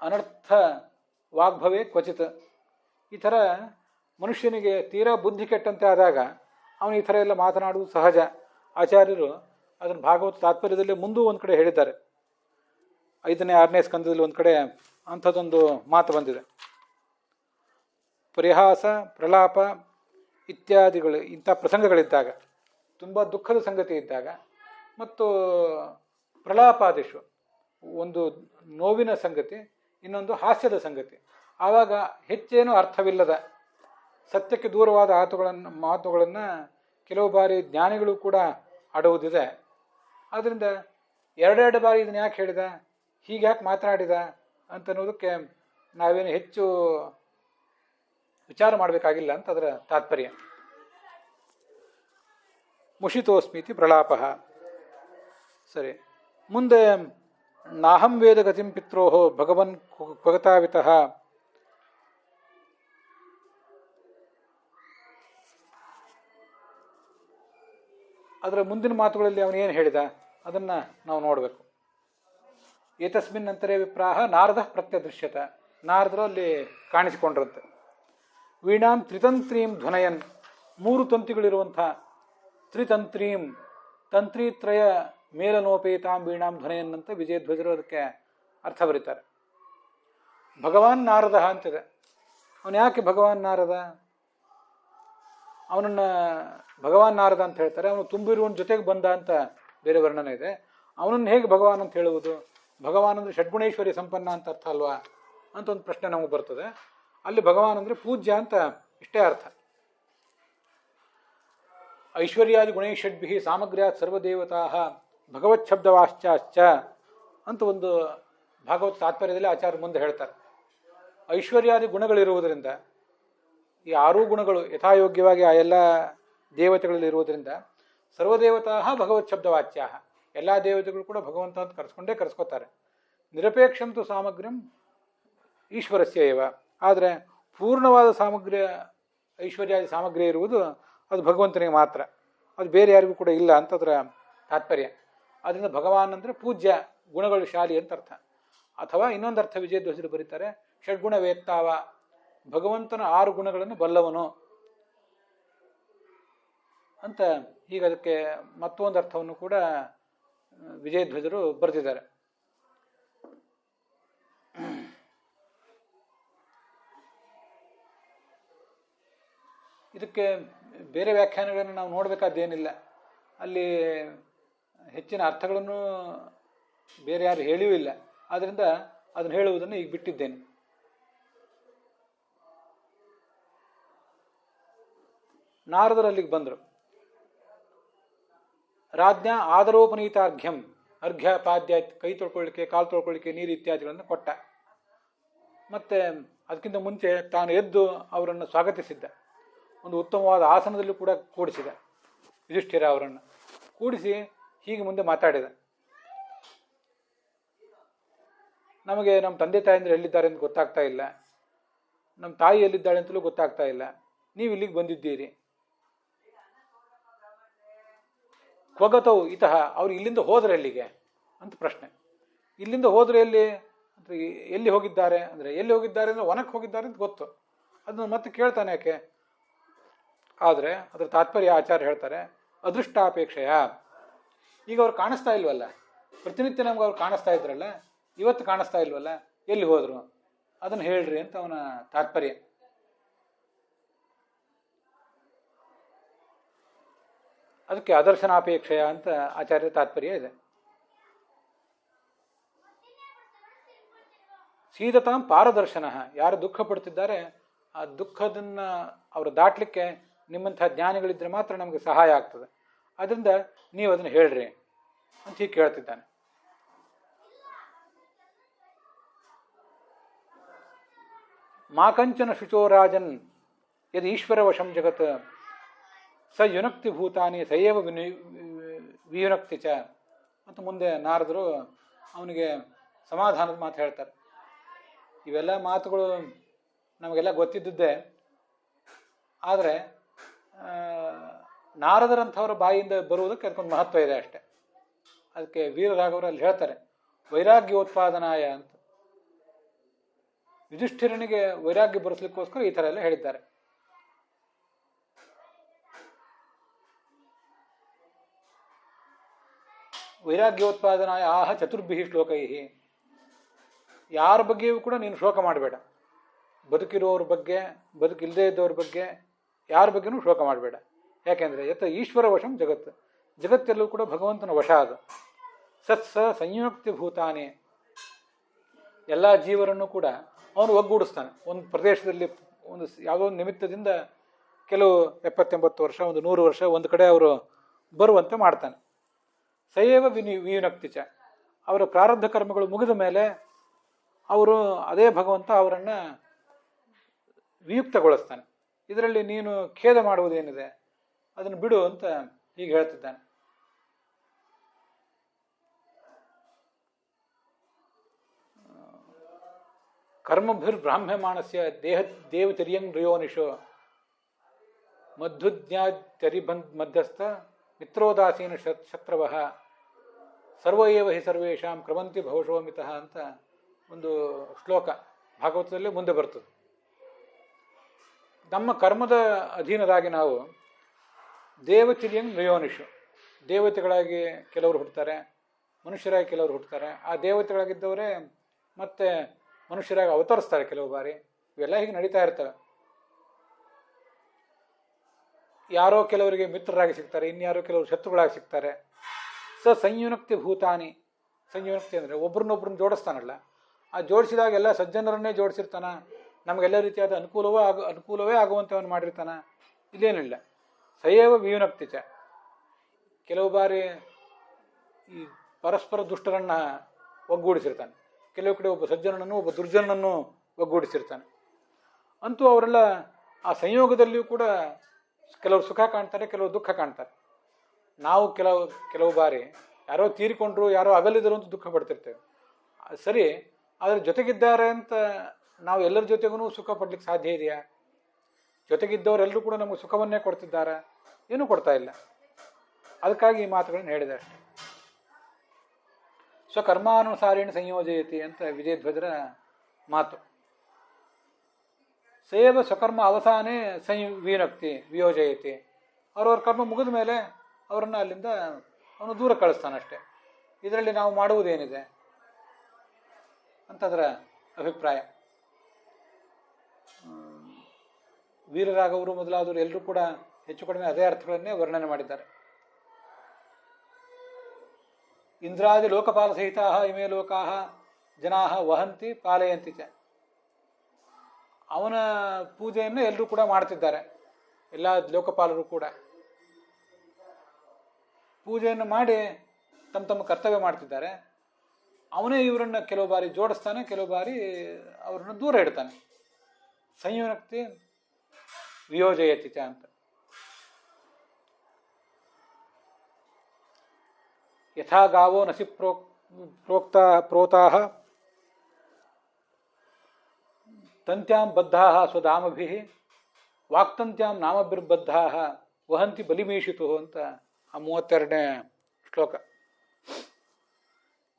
ಅನರ್ಥ ವಾಗ್ಭವೇ ಕ್ವಚಿತ್. ಈ ಥರ ಮನುಷ್ಯನಿಗೆ ತೀರಾ ಬುದ್ಧಿ ಕೆಟ್ಟಂತೆ ಆದಾಗ ಅವನು ಈ ಥರ ಎಲ್ಲ ಮಾತನಾಡುವುದು ಸಹಜ. ಆಚಾರ್ಯರು ಅದನ್ನು ಭಾಗವತ ತಾತ್ಪರ್ಯದಲ್ಲಿ ಮುಂದೂ ಒಂದು ಕಡೆ ಹೇಳಿದ್ದಾರೆ. 5ನೇ 6ನೇ ಸ್ಕಂದದಲ್ಲಿ ಒಂದು ಕಡೆ ಅಂಥದ್ದೊಂದು ಮಾತು ಬಂದಿದೆ. ಪರಿಹಾಸ, ಪ್ರಲಾಪ ಇತ್ಯಾದಿಗಳು ಇಂಥ ಪ್ರಸಂಗಗಳಿದ್ದಾಗ, ತುಂಬ ದುಃಖದ ಸಂಗತಿ ಇದ್ದಾಗ, ಮತ್ತು ಪ್ರಲಾಪಾದಿಶು ಒಂದು ನೋವಿನ ಸಂಗತಿ, ಇನ್ನೊಂದು ಹಾಸ್ಯದ ಸಂಗತಿ, ಆವಾಗ ಹೆಚ್ಚೇನೂ ಅರ್ಥವಿಲ್ಲದ ಸತ್ಯಕ್ಕೆ ದೂರವಾದ ಮಾತುಗಳನ್ನು ಕೆಲವು ಬಾರಿ ಜ್ಞಾನಿಗಳು ಕೂಡ ಆಡುವುದಿದೆ. ಆದ್ದರಿಂದ ಎರಡೆರಡು ಬಾರಿ ಇದನ್ನು ಯಾಕೆ ಹೇಳಿದ, ಹೀಗೆ ಯಾಕೆ ಮಾತನಾಡಿದ ಅಂತನ್ನೋದಕ್ಕೆ ನಾವೇನು ಹೆಚ್ಚು ವಿಚಾರ ಮಾಡಬೇಕಾಗಿಲ್ಲ ಅಂತ ಅದರ ತಾತ್ಪರ್ಯ. ಮುಷಿತೋಸ್ಮಿತಿ ಪ್ರಲಾಪ. ಸರಿ, ಮುಂದೆ ನಾಹಂ ವೇದ ಗತಿಂ ಪಿತ್ರೋಹೋ ಭಗವನ್ ಕ್ವಗತಾವಿತಃ. ಅದರ ಮುಂದಿನ ಮಾತುಗಳಲ್ಲಿ ಅವನು ಏನು ಹೇಳಿದ ಅದನ್ನು ನಾವು ನೋಡಬೇಕು. ಏತಸ್ಮಿನ್ ನಂತರೇ ವಿಪ್ರಾಹ ನಾರದ ಪ್ರತ್ಯದೃಶ್ಯತ. ನಾರದರು ಅಲ್ಲಿ ಕಾಣಿಸಿಕೊಂಡ್ರಂತೆ. ವೀಣಾಂ ತ್ರಿತಂತ್ರೀಂ ಧ್ವನಯನ್, 3 ತಂತಿಗಳಿರುವಂಥ ತ್ರಿತಂತ್ರೀಂ, ತಂತ್ರಿತ್ರಯ ಮೇಲನೋಪೇತಾಂ ವೀಣಾಂ ಧ್ವನಯನ್ ಅಂತ ವಿಜಯಧ್ವಜರು ಅದಕ್ಕೆ ಅರ್ಥ ಬರೀತಾರೆ. ಭಗವಾನ್ ನಾರದ ಅಂತಿದೆ. ಅವನು ಯಾಕೆ ಭಗವಾನ್ ನಾರದ? ಅವನನ್ನು ಭಗವಾನ್ ನಾರದ ಅಂತ ಹೇಳ್ತಾರೆ. ಅವನು ತುಂಬಿರುವನ ಜೊತೆಗೆ ಬಂದ ಅಂತ ಬೇರೆ ವರ್ಣನೆ ಇದೆ. ಅವನನ್ನು ಹೇಗೆ ಭಗವಾನ್ ಅಂತ ಹೇಳುವುದು? ಭಗವಾನ್ ಅಂದರೆ ಷಡ್ಗುಣೇಶ್ವರಿ ಸಂಪನ್ನ ಅಂತ ಅರ್ಥ ಅಲ್ವಾ ಅಂತ ಒಂದು ಪ್ರಶ್ನೆ ನಮಗೆ ಬರ್ತದೆ. ಅಲ್ಲಿ ಭಗವಾನ್ ಅಂದರೆ ಪೂಜ್ಯ ಅಂತ ಇಷ್ಟೇ ಅರ್ಥ. ಐಶ್ವರ್ಯಾದಿ ಗುಣೈಷಡ್ಭಿ ಸಾಮಗ್ರ್ಯಾತ್ ಸರ್ವದೇವತಾ ಭಗವತ್ ಶಬ್ದವಾಶ್ಚಾಶ್ಚ ಅಂತ ಒಂದು ಭಾಗವತ ತಾತ್ಪರ್ಯದಲ್ಲಿ ಆಚಾರ್ಯ ಮುಂದೆ ಹೇಳ್ತಾರೆ. ಐಶ್ವರ್ಯಾದಿ ಗುಣಗಳಿರುವುದರಿಂದ, ಈ 6 ಗುಣಗಳು ಯಥಾಯೋಗ್ಯವಾಗಿ ಆ ಎಲ್ಲ ದೇವತೆಗಳಲ್ಲಿ ಇರುವುದರಿಂದ ಸರ್ವದೇವತಾ ಭಗವತ್ ಶಬ್ದವಾಚ್ಯ, ಎಲ್ಲ ದೇವತೆಗಳು ಕೂಡ ಭಗವಂತ ಅಂತ ಕರೆಸ್ಕೋತಾರೆ. ನಿರಪೇಕ್ಷಂತು ಸಾಮಗ್ರ್ಯಂ ಈಶ್ವರಸ್ಯ ಏವ. ಆದರೆ ಪೂರ್ಣವಾದ ಸಾಮಗ್ರಿಯ ಐಶ್ವರ್ಯಾದಿ ಸಾಮಗ್ರಿ ಇರುವುದು ಅದು ಭಗವಂತನಿಗೆ ಮಾತ್ರ, ಅದು ಬೇರೆ ಯಾರಿಗೂ ಕೂಡ ಇಲ್ಲ ಅಂತ ಅದರ ತಾತ್ಪರ್ಯ. ಆದ್ದರಿಂದ ಭಗವಾನ್ ಅಂದರೆ ಪೂಜ್ಯ, ಗುಣಗಳು ಶಾಲಿ ಅಂತ ಅರ್ಥ. ಅಥವಾ ಇನ್ನೊಂದು ಅರ್ಥ ವಿಜಯಧ್ವಜರು ಬರೀತಾರೆ, ಷಡ್ಗುಣ ವೇತ್ತಾವ, ಭಗವಂತನ 6 ಗುಣಗಳನ್ನು ಬಲ್ಲವನು ಅಂತ. ಈಗ ಅದಕ್ಕೆ ಮತ್ತೊಂದು ಅರ್ಥವನ್ನು ಕೂಡ ವಿಜಯಧ್ವಜರು ಬರೆದಿದ್ದಾರೆ. ಇದಕ್ಕೆ ಬೇರೆ ವ್ಯಾಖ್ಯಾನಗಳನ್ನು ನಾವು ನೋಡಬೇಕಾದ್ದೇನಿಲ್ಲ. ಅಲ್ಲಿ ಹೆಚ್ಚಿನ ಅರ್ಥಗಳನ್ನು ಬೇರೆ ಯಾರು ಹೇಳಿಯೂ ಇಲ್ಲ. ಆದ್ದರಿಂದ ಅದನ್ನು ಹೇಳುವುದನ್ನು ಈಗ ಬಿಟ್ಟಿದ್ದೇನೆ. ನಾರದರು ಅಲ್ಲಿಗೆ ಬಂದರು. ರಾಜ್ಞಾ ಆದರೋಪನೀತಾರ್ಘ್ಯಂ, ಅರ್ಘ್ಯ ಪಾದ್ಯ, ಕೈ ತೊಳ್ಕೊಳ್ಳಿಕ್ಕೆ, ಕಾಲು ತೊಳ್ಕೊಳ್ಳಿಕ್ಕೆ ನೀರು ಇತ್ಯಾದಿಗಳನ್ನು ಕೊಟ್ಟ. ಮತ್ತೆ ಅದಕ್ಕಿಂತ ಮುಂಚೆ ತಾನು ಎದ್ದು ಅವರನ್ನು ಸ್ವಾಗತಿಸಿದ್ದ. ಒಂದು ಉತ್ತಮವಾದ ಆಸನದಲ್ಲೂ ಕೂಡ ಕೂಡಿಸಿದ. ಯುಧಿಷ್ಠಿರ ಅವರನ್ನು ಕೂಡಿಸಿ ಹೀಗೆ ಮುಂದೆ ಮಾತಾಡಿದ. ನಮಗೆ ನಮ್ಮ ತಂದೆ ತಾಯಂದ್ರೆ ಎಲ್ಲಿದ್ದಾರೆ ಅಂತ ಗೊತ್ತಾಗ್ತಾ ಇಲ್ಲ, ನಮ್ಮ ತಾಯಿ ಎಲ್ಲಿದ್ದಾಳೆ ಅಂತಲೂ ಗೊತ್ತಾಗ್ತಾ ಇಲ್ಲ. ನೀವು ಇಲ್ಲಿಗೆ ಬಂದಿದ್ದೀರಿ. ಕ್ವಗತವು ಇತಃ, ಅವ್ರು ಇಲ್ಲಿಂದ ಹೋದ್ರೆ ಎಲ್ಲಿಗೆ ಅಂತ ಪ್ರಶ್ನೆ. ಇಲ್ಲಿಂದ ಹೋದ್ರೆ ಎಲ್ಲಿ ಹೋಗಿದ್ದಾರೆ ಅಂದರೆ, ಎಲ್ಲಿ ಹೋಗಿದ್ದಾರೆ ಅಂದರೆ ವನಕ್ಕೆ ಹೋಗಿದ್ದಾರೆ ಅಂತ ಗೊತ್ತು. ಅದನ್ನು ಮತ್ತೆ ಕೇಳ್ತಾನೆ ಯಾಕೆ? ಆದರೆ ಅದರ ತಾತ್ಪರ್ಯ ಆಚಾರ್ಯ ಹೇಳ್ತಾರೆ, ಅದೃಷ್ಟಾಪೇಕ್ಷೆಯ. ಈಗ ಅವ್ರು ಕಾಣಿಸ್ತಾ ಇಲ್ವಲ್ಲ, ಪ್ರತಿನಿತ್ಯ ನಮ್ಗೆ ಅವ್ರು ಕಾಣಿಸ್ತಾ ಇದ್ರಲ್ಲ, ಇವತ್ತು ಕಾಣಿಸ್ತಾ ಇಲ್ವಲ್ಲ, ಎಲ್ಲಿ ಹೋದ್ರು ಅದನ್ನು ಹೇಳ್ರಿ ಅಂತ ಅವನ ತಾತ್ಪರ್ಯ. ಅದಕ್ಕೆ ಅದರ್ಶನಾಪೇಕ್ಷೆಯ ಅಂತ ಆಚಾರ್ಯ ತಾತ್ಪರ್ಯ ಇದೆ. ಸೀದತಾಂ ಪಾರದರ್ಶನ, ಯಾರು ದುಃಖ ಪಡ್ತಿದ್ದಾರೆ ಆ ದುಃಖದನ್ನ ಅವರು ದಾಟ್ಲಿಕ್ಕೆ ನಿಮ್ಮಂತಹ ಜ್ಞಾನಿಗಳಿದ್ರೆ ಮಾತ್ರ ನಮಗೆ ಸಹಾಯ ಆಗ್ತದೆ. ಅದರಿಂದ ನೀವು ಅದನ್ನು ಹೇಳ್ರಿ ಅಂತ ಹೀಗೆ ಕೇಳ್ತಿದ್ದಾನೆ. ಮಾಕಂಚನ ಶುಚೋರಾಜನ್ ಯದ್ ಈಶ್ವರ ವಶಂ ಜಗತ್ ಸ ಯುನಕ್ತಿ ಭೂತಾನಿ ಸಯೇವ ವಿಯುನಕ್ತಿ ಚ ಅಂತ ಮುಂದೆ ನಾರದರು ಅವನಿಗೆ ಸಮಾಧಾನದ ಮಾತು ಹೇಳ್ತಾರೆ. ಇವೆಲ್ಲ ಮಾತುಗಳು ನಮಗೆಲ್ಲ ಗೊತ್ತಿದ್ದುದೇ. ಆದರೆ ನಾರದರಂಥವರ ಬಾಯಿಯಿಂದ ಬರುವುದಕ್ಕೆ ಅದಕ್ಕೊಂದು ಮಹತ್ವ ಇದೆ ಅಷ್ಟೆ. ಅದಕ್ಕೆ ವೀರರಾಘವರು ಅಲ್ಲಿ ಹೇಳ್ತಾರೆ, ವೈರಾಗ್ಯೋತ್ಪಾದನಾಯ ಅಂತ. ಯುಧಿಷ್ಠಿರನಿಗೆ ವೈರಾಗ್ಯ ಬರೆಸಲಿಕ್ಕೋಸ್ಕರ ಈ ಥರ ಎಲ್ಲ ಹೇಳಿದ್ದಾರೆ. ವೈರಾಗ್ಯೋತ್ಪಾದನಾಯ ಆಹ ಚತುರ್ಭಿ ಶ್ಲೋಕೈ. ಯಾರ ಬಗ್ಗೆಯೂ ಕೂಡ ನೀನು ಶೋಕ ಮಾಡಬೇಡ. ಬದುಕಿರೋರ ಬಗ್ಗೆ, ಬದುಕಿಲ್ಲದೆ ಇದ್ದವ್ರ ಬಗ್ಗೆ ಯಾರ ಬಗ್ಗೆನೂ ಶೋಕ ಮಾಡಬೇಡ. ಯಾಕೆಂದರೆ ಯಥ ಈಶ್ವರ ವಶಂ ಜಗತ್ತು, ಜಗತ್ತೆಲ್ಲೂ ಕೂಡ ಭಗವಂತನ ವಶ ಅದು. ಸತ್ಸ ಸಂಯುಕ್ತಿ ಭೂತಾನೆ, ಎಲ್ಲ ಜೀವರನ್ನು ಕೂಡ ಅವನು ಒಗ್ಗೂಡಿಸ್ತಾನೆ. ಒಂದು ಪ್ರದೇಶದಲ್ಲಿ ಒಂದು ಯಾವುದೋ ಒಂದು ನಿಮಿತ್ತದಿಂದ ಕೆಲವು 70-80 ವರ್ಷ, ಒಂದು 100 ವರ್ಷ ಒಂದು ಕಡೆ ಅವರು ಬರುವಂತೆ ಮಾಡ್ತಾನೆ. ಸಯೇವ ವಿಯುನಕ್ತಿಚ, ಅವರ ಪ್ರಾರಬ್ಧ ಕರ್ಮಗಳು ಮುಗಿದ ಮೇಲೆ ಅವರು ಅದೇ ಭಗವಂತ ಅವರನ್ನು ವಿಯುಕ್ತಗೊಳಿಸ್ತಾನೆ. ಇದರಲ್ಲಿ ನೀನು ಖೇದ ಮಾಡುವುದೇನಿದೆ, ಅದನ್ನು ಬಿಡು ಅಂತ ಹೀಗೆ ಹೇಳ್ತಿದ್ದಾನೆ. ಕರ್ಮಭಿರ್ಬ್ರಾಹ್ಮ್ಯಮಾಣಸ್ಯ ದೇವತಿರ್ಯಂಗ್ ನೃಯೋನಿಷೋ ಮಧ್ಯುಜ್ಞಾತ್ಯರಿಬಂಧ್ ಮಧ್ಯಸ್ಥ ಮಿತ್ರೋದಾಸೀನ ಶತ್ರವಃ ಸರ್ವ ಏವ ಹಿ ಸರ್ವೇಷಾಂ ಕ್ರಮಂತಿ ಭವಶೋಮಿತಃ ಅಂತ ಒಂದು ಶ್ಲೋಕ ಭಾಗವತದಲ್ಲಿ ಮುಂದೆ ಬರ್ತದೆ. ನಮ್ಮ ಕರ್ಮದ ಅಧೀನರಾಗಿ ನಾವು ದೇವತಿರ್ಯಂಗ್ ನೃಯೋನಿಷು, ದೇವತೆಗಳಾಗಿ ಕೆಲವರು ಹುಟ್ಟುತ್ತಾರೆ, ಮನುಷ್ಯರಾಗಿ ಕೆಲವರು ಹುಟ್ಟುತ್ತಾರೆ. ಆ ದೇವತೆಗಳಾಗಿದ್ದವರೇ ಮತ್ತೆ ಮನುಷ್ಯರಾಗಿ ಅವತರಿಸ್ತಾರೆ ಕೆಲವು ಬಾರಿ. ಇವೆಲ್ಲ ಹೀಗೆ ನಡೀತಾ ಇರ್ತವೆ. ಯಾರೋ ಕೆಲವರಿಗೆ ಮಿತ್ರರಾಗಿ ಸಿಗ್ತಾರೆ, ಇನ್ಯಾರೋ ಕೆಲವರು ಶತ್ರುಗಳಾಗಿ ಸಿಗ್ತಾರೆ. ಸಂಯುನಕ್ತಿ ಭೂತಾನಿ, ಸಂಯುನಕ್ತಿ ಅಂದರೆ ಒಬ್ರನ್ನೊಬ್ರನ್ನ ಜೋಡಿಸ್ತಾನಲ್ಲ, ಆ ಜೋಡಿಸಿದಾಗ ಎಲ್ಲ ಸಜ್ಜನರನ್ನೇ ಜೋಡಿಸಿರ್ತಾನ, ನಮಗೆಲ್ಲ ರೀತಿಯಾದ ಅನುಕೂಲವೇ ಆಗುವಂಥವನು ಮಾಡಿರ್ತಾನ. ಇದೇನಿಲ್ಲ. ಸಯೇವ ವಿಯುನಕ್ತಿಚ, ಕೆಲವು ಬಾರಿ ಈ ಪರಸ್ಪರ ದುಷ್ಟರನ್ನು ಒಗ್ಗೂಡಿಸಿರ್ತಾನೆ, ಕೆಲವು ಕಡೆ ಒಬ್ಬ ಸಜ್ಜನನನ್ನು ಒಬ್ಬ ದುರ್ಜನನನ್ನು ಒಗ್ಗೂಡಿಸಿರ್ತಾನೆ. ಅಂತೂ ಅವರೆಲ್ಲ ಆ ಸಂಯೋಗದಲ್ಲಿಯೂ ಕೂಡ ಕೆಲವರು ಸುಖ ಕಾಣ್ತಾರೆ, ಕೆಲವರು ದುಃಖ ಕಾಣ್ತಾರೆ. ನಾವು ಕೆಲವು ಬಾರಿ ಯಾರೋ ತೀರಿಕೊಂಡ್ರು, ಯಾರೋ ಅಗಲಿದರು ಅಂತ ದುಃಖ ಪಡ್ತಿರ್ತೇವೆ. ಸರಿ, ಆದರೆ ಜೊತೆಗಿದ್ದಾರೆ ಅಂತ ನಾವು ಎಲ್ಲರ ಜೊತೆಗೂ ಸುಖ ಪಡ್ಲಿಕ್ಕೆ ಸಾಧ್ಯ ಇದೆಯಾ? ಜೊತೆಗಿದ್ದವರೆಲ್ಲರೂ ಕೂಡ ನಮಗೆ ಸುಖವನ್ನೇ ಕೊಡ್ತಿದ್ದಾರೆ? ಏನೂ ಕೊಡ್ತಾ ಇಲ್ಲ. ಅದಕ್ಕಾಗಿ ಈ ಮಾತುಗಳನ್ನು ಹೇಳಿದೆ ಅಷ್ಟೆ. ಸ್ವಕರ್ಮಾನುಸಾರೇಣ ಸಂಯೋಜಯತಿ ಅಂತ ವಿಜಯಧ್ವಜರ ಮಾತು. ಸೇವ ಸ್ವಕರ್ಮ ಅವಸಾನೇ ವಿಯೋಜಯತಿ, ಅವ್ರವ್ರ ಕರ್ಮ ಮುಗಿದ ಮೇಲೆ ಅವರನ್ನು ಅಲ್ಲಿಂದ ಅವನು ದೂರ ಕಳಿಸ್ತಾನಷ್ಟೆ. ಇದರಲ್ಲಿ ನಾವು ಮಾಡುವುದೇನಿದೆ ಅಂತದರ ಅಭಿಪ್ರಾಯ. ವೀರರಾಘವರು ಮೊದಲಾದವರು ಎಲ್ಲರೂ ಕೂಡ ಹೆಚ್ಚು ಕಡಿಮೆ ಅದೇ ಅರ್ಥಗಳನ್ನೇ ವರ್ಣನೆ ಮಾಡಿದ್ದಾರೆ. ಇಂದ್ರಾದಿ ಲೋಕಪಾಲ ಸಹಿತಾ ಇಮೇ ಲೋಕಾ ಜನಾ ವಹಂತಿ ಪಾಲಯಂತಿ ಚ. ಅವನ ಪೂಜೆಯನ್ನು ಎಲ್ಲರೂ ಕೂಡ ಮಾಡ್ತಿದ್ದಾರೆ, ಎಲ್ಲ ಲೋಕಪಾಲರು ಕೂಡ ಪೂಜೆಯನ್ನು ಮಾಡಿ ತಮ್ಮ ತಮ್ಮ ಕರ್ತವ್ಯ ಮಾಡ್ತಿದ್ದಾರೆ. ಅವನೇ ಇವರನ್ನು ಕೆಲವು ಬಾರಿ ಜೋಡಿಸ್ತಾನೆ, ಕೆಲವು ಬಾರಿ ಅವರನ್ನು ದೂರ ಇಡ್ತಾನೆ. ಸಂಯುನಕ್ತಿ ವಿಯೋಜಯತಿ ಚ ಅಂತ. ಯಥಾ ಗಾವೋ ನಸಿ ಪ್ರೋತಾಃ ತಂತ್ಯಾಂ ಬದ್ಧಾಃ ಸ್ವಧಾಮಭಿಃ ವಾಕ್ತಂತ್ಯಾಂ ನಾಮಭಿರ್ಬದ್ಧಾಃ ವಹಂತಿ ಬಲಿಮೀಷಿತು ಅಂತ ಆ 32ನೇ ಶ್ಲೋಕ.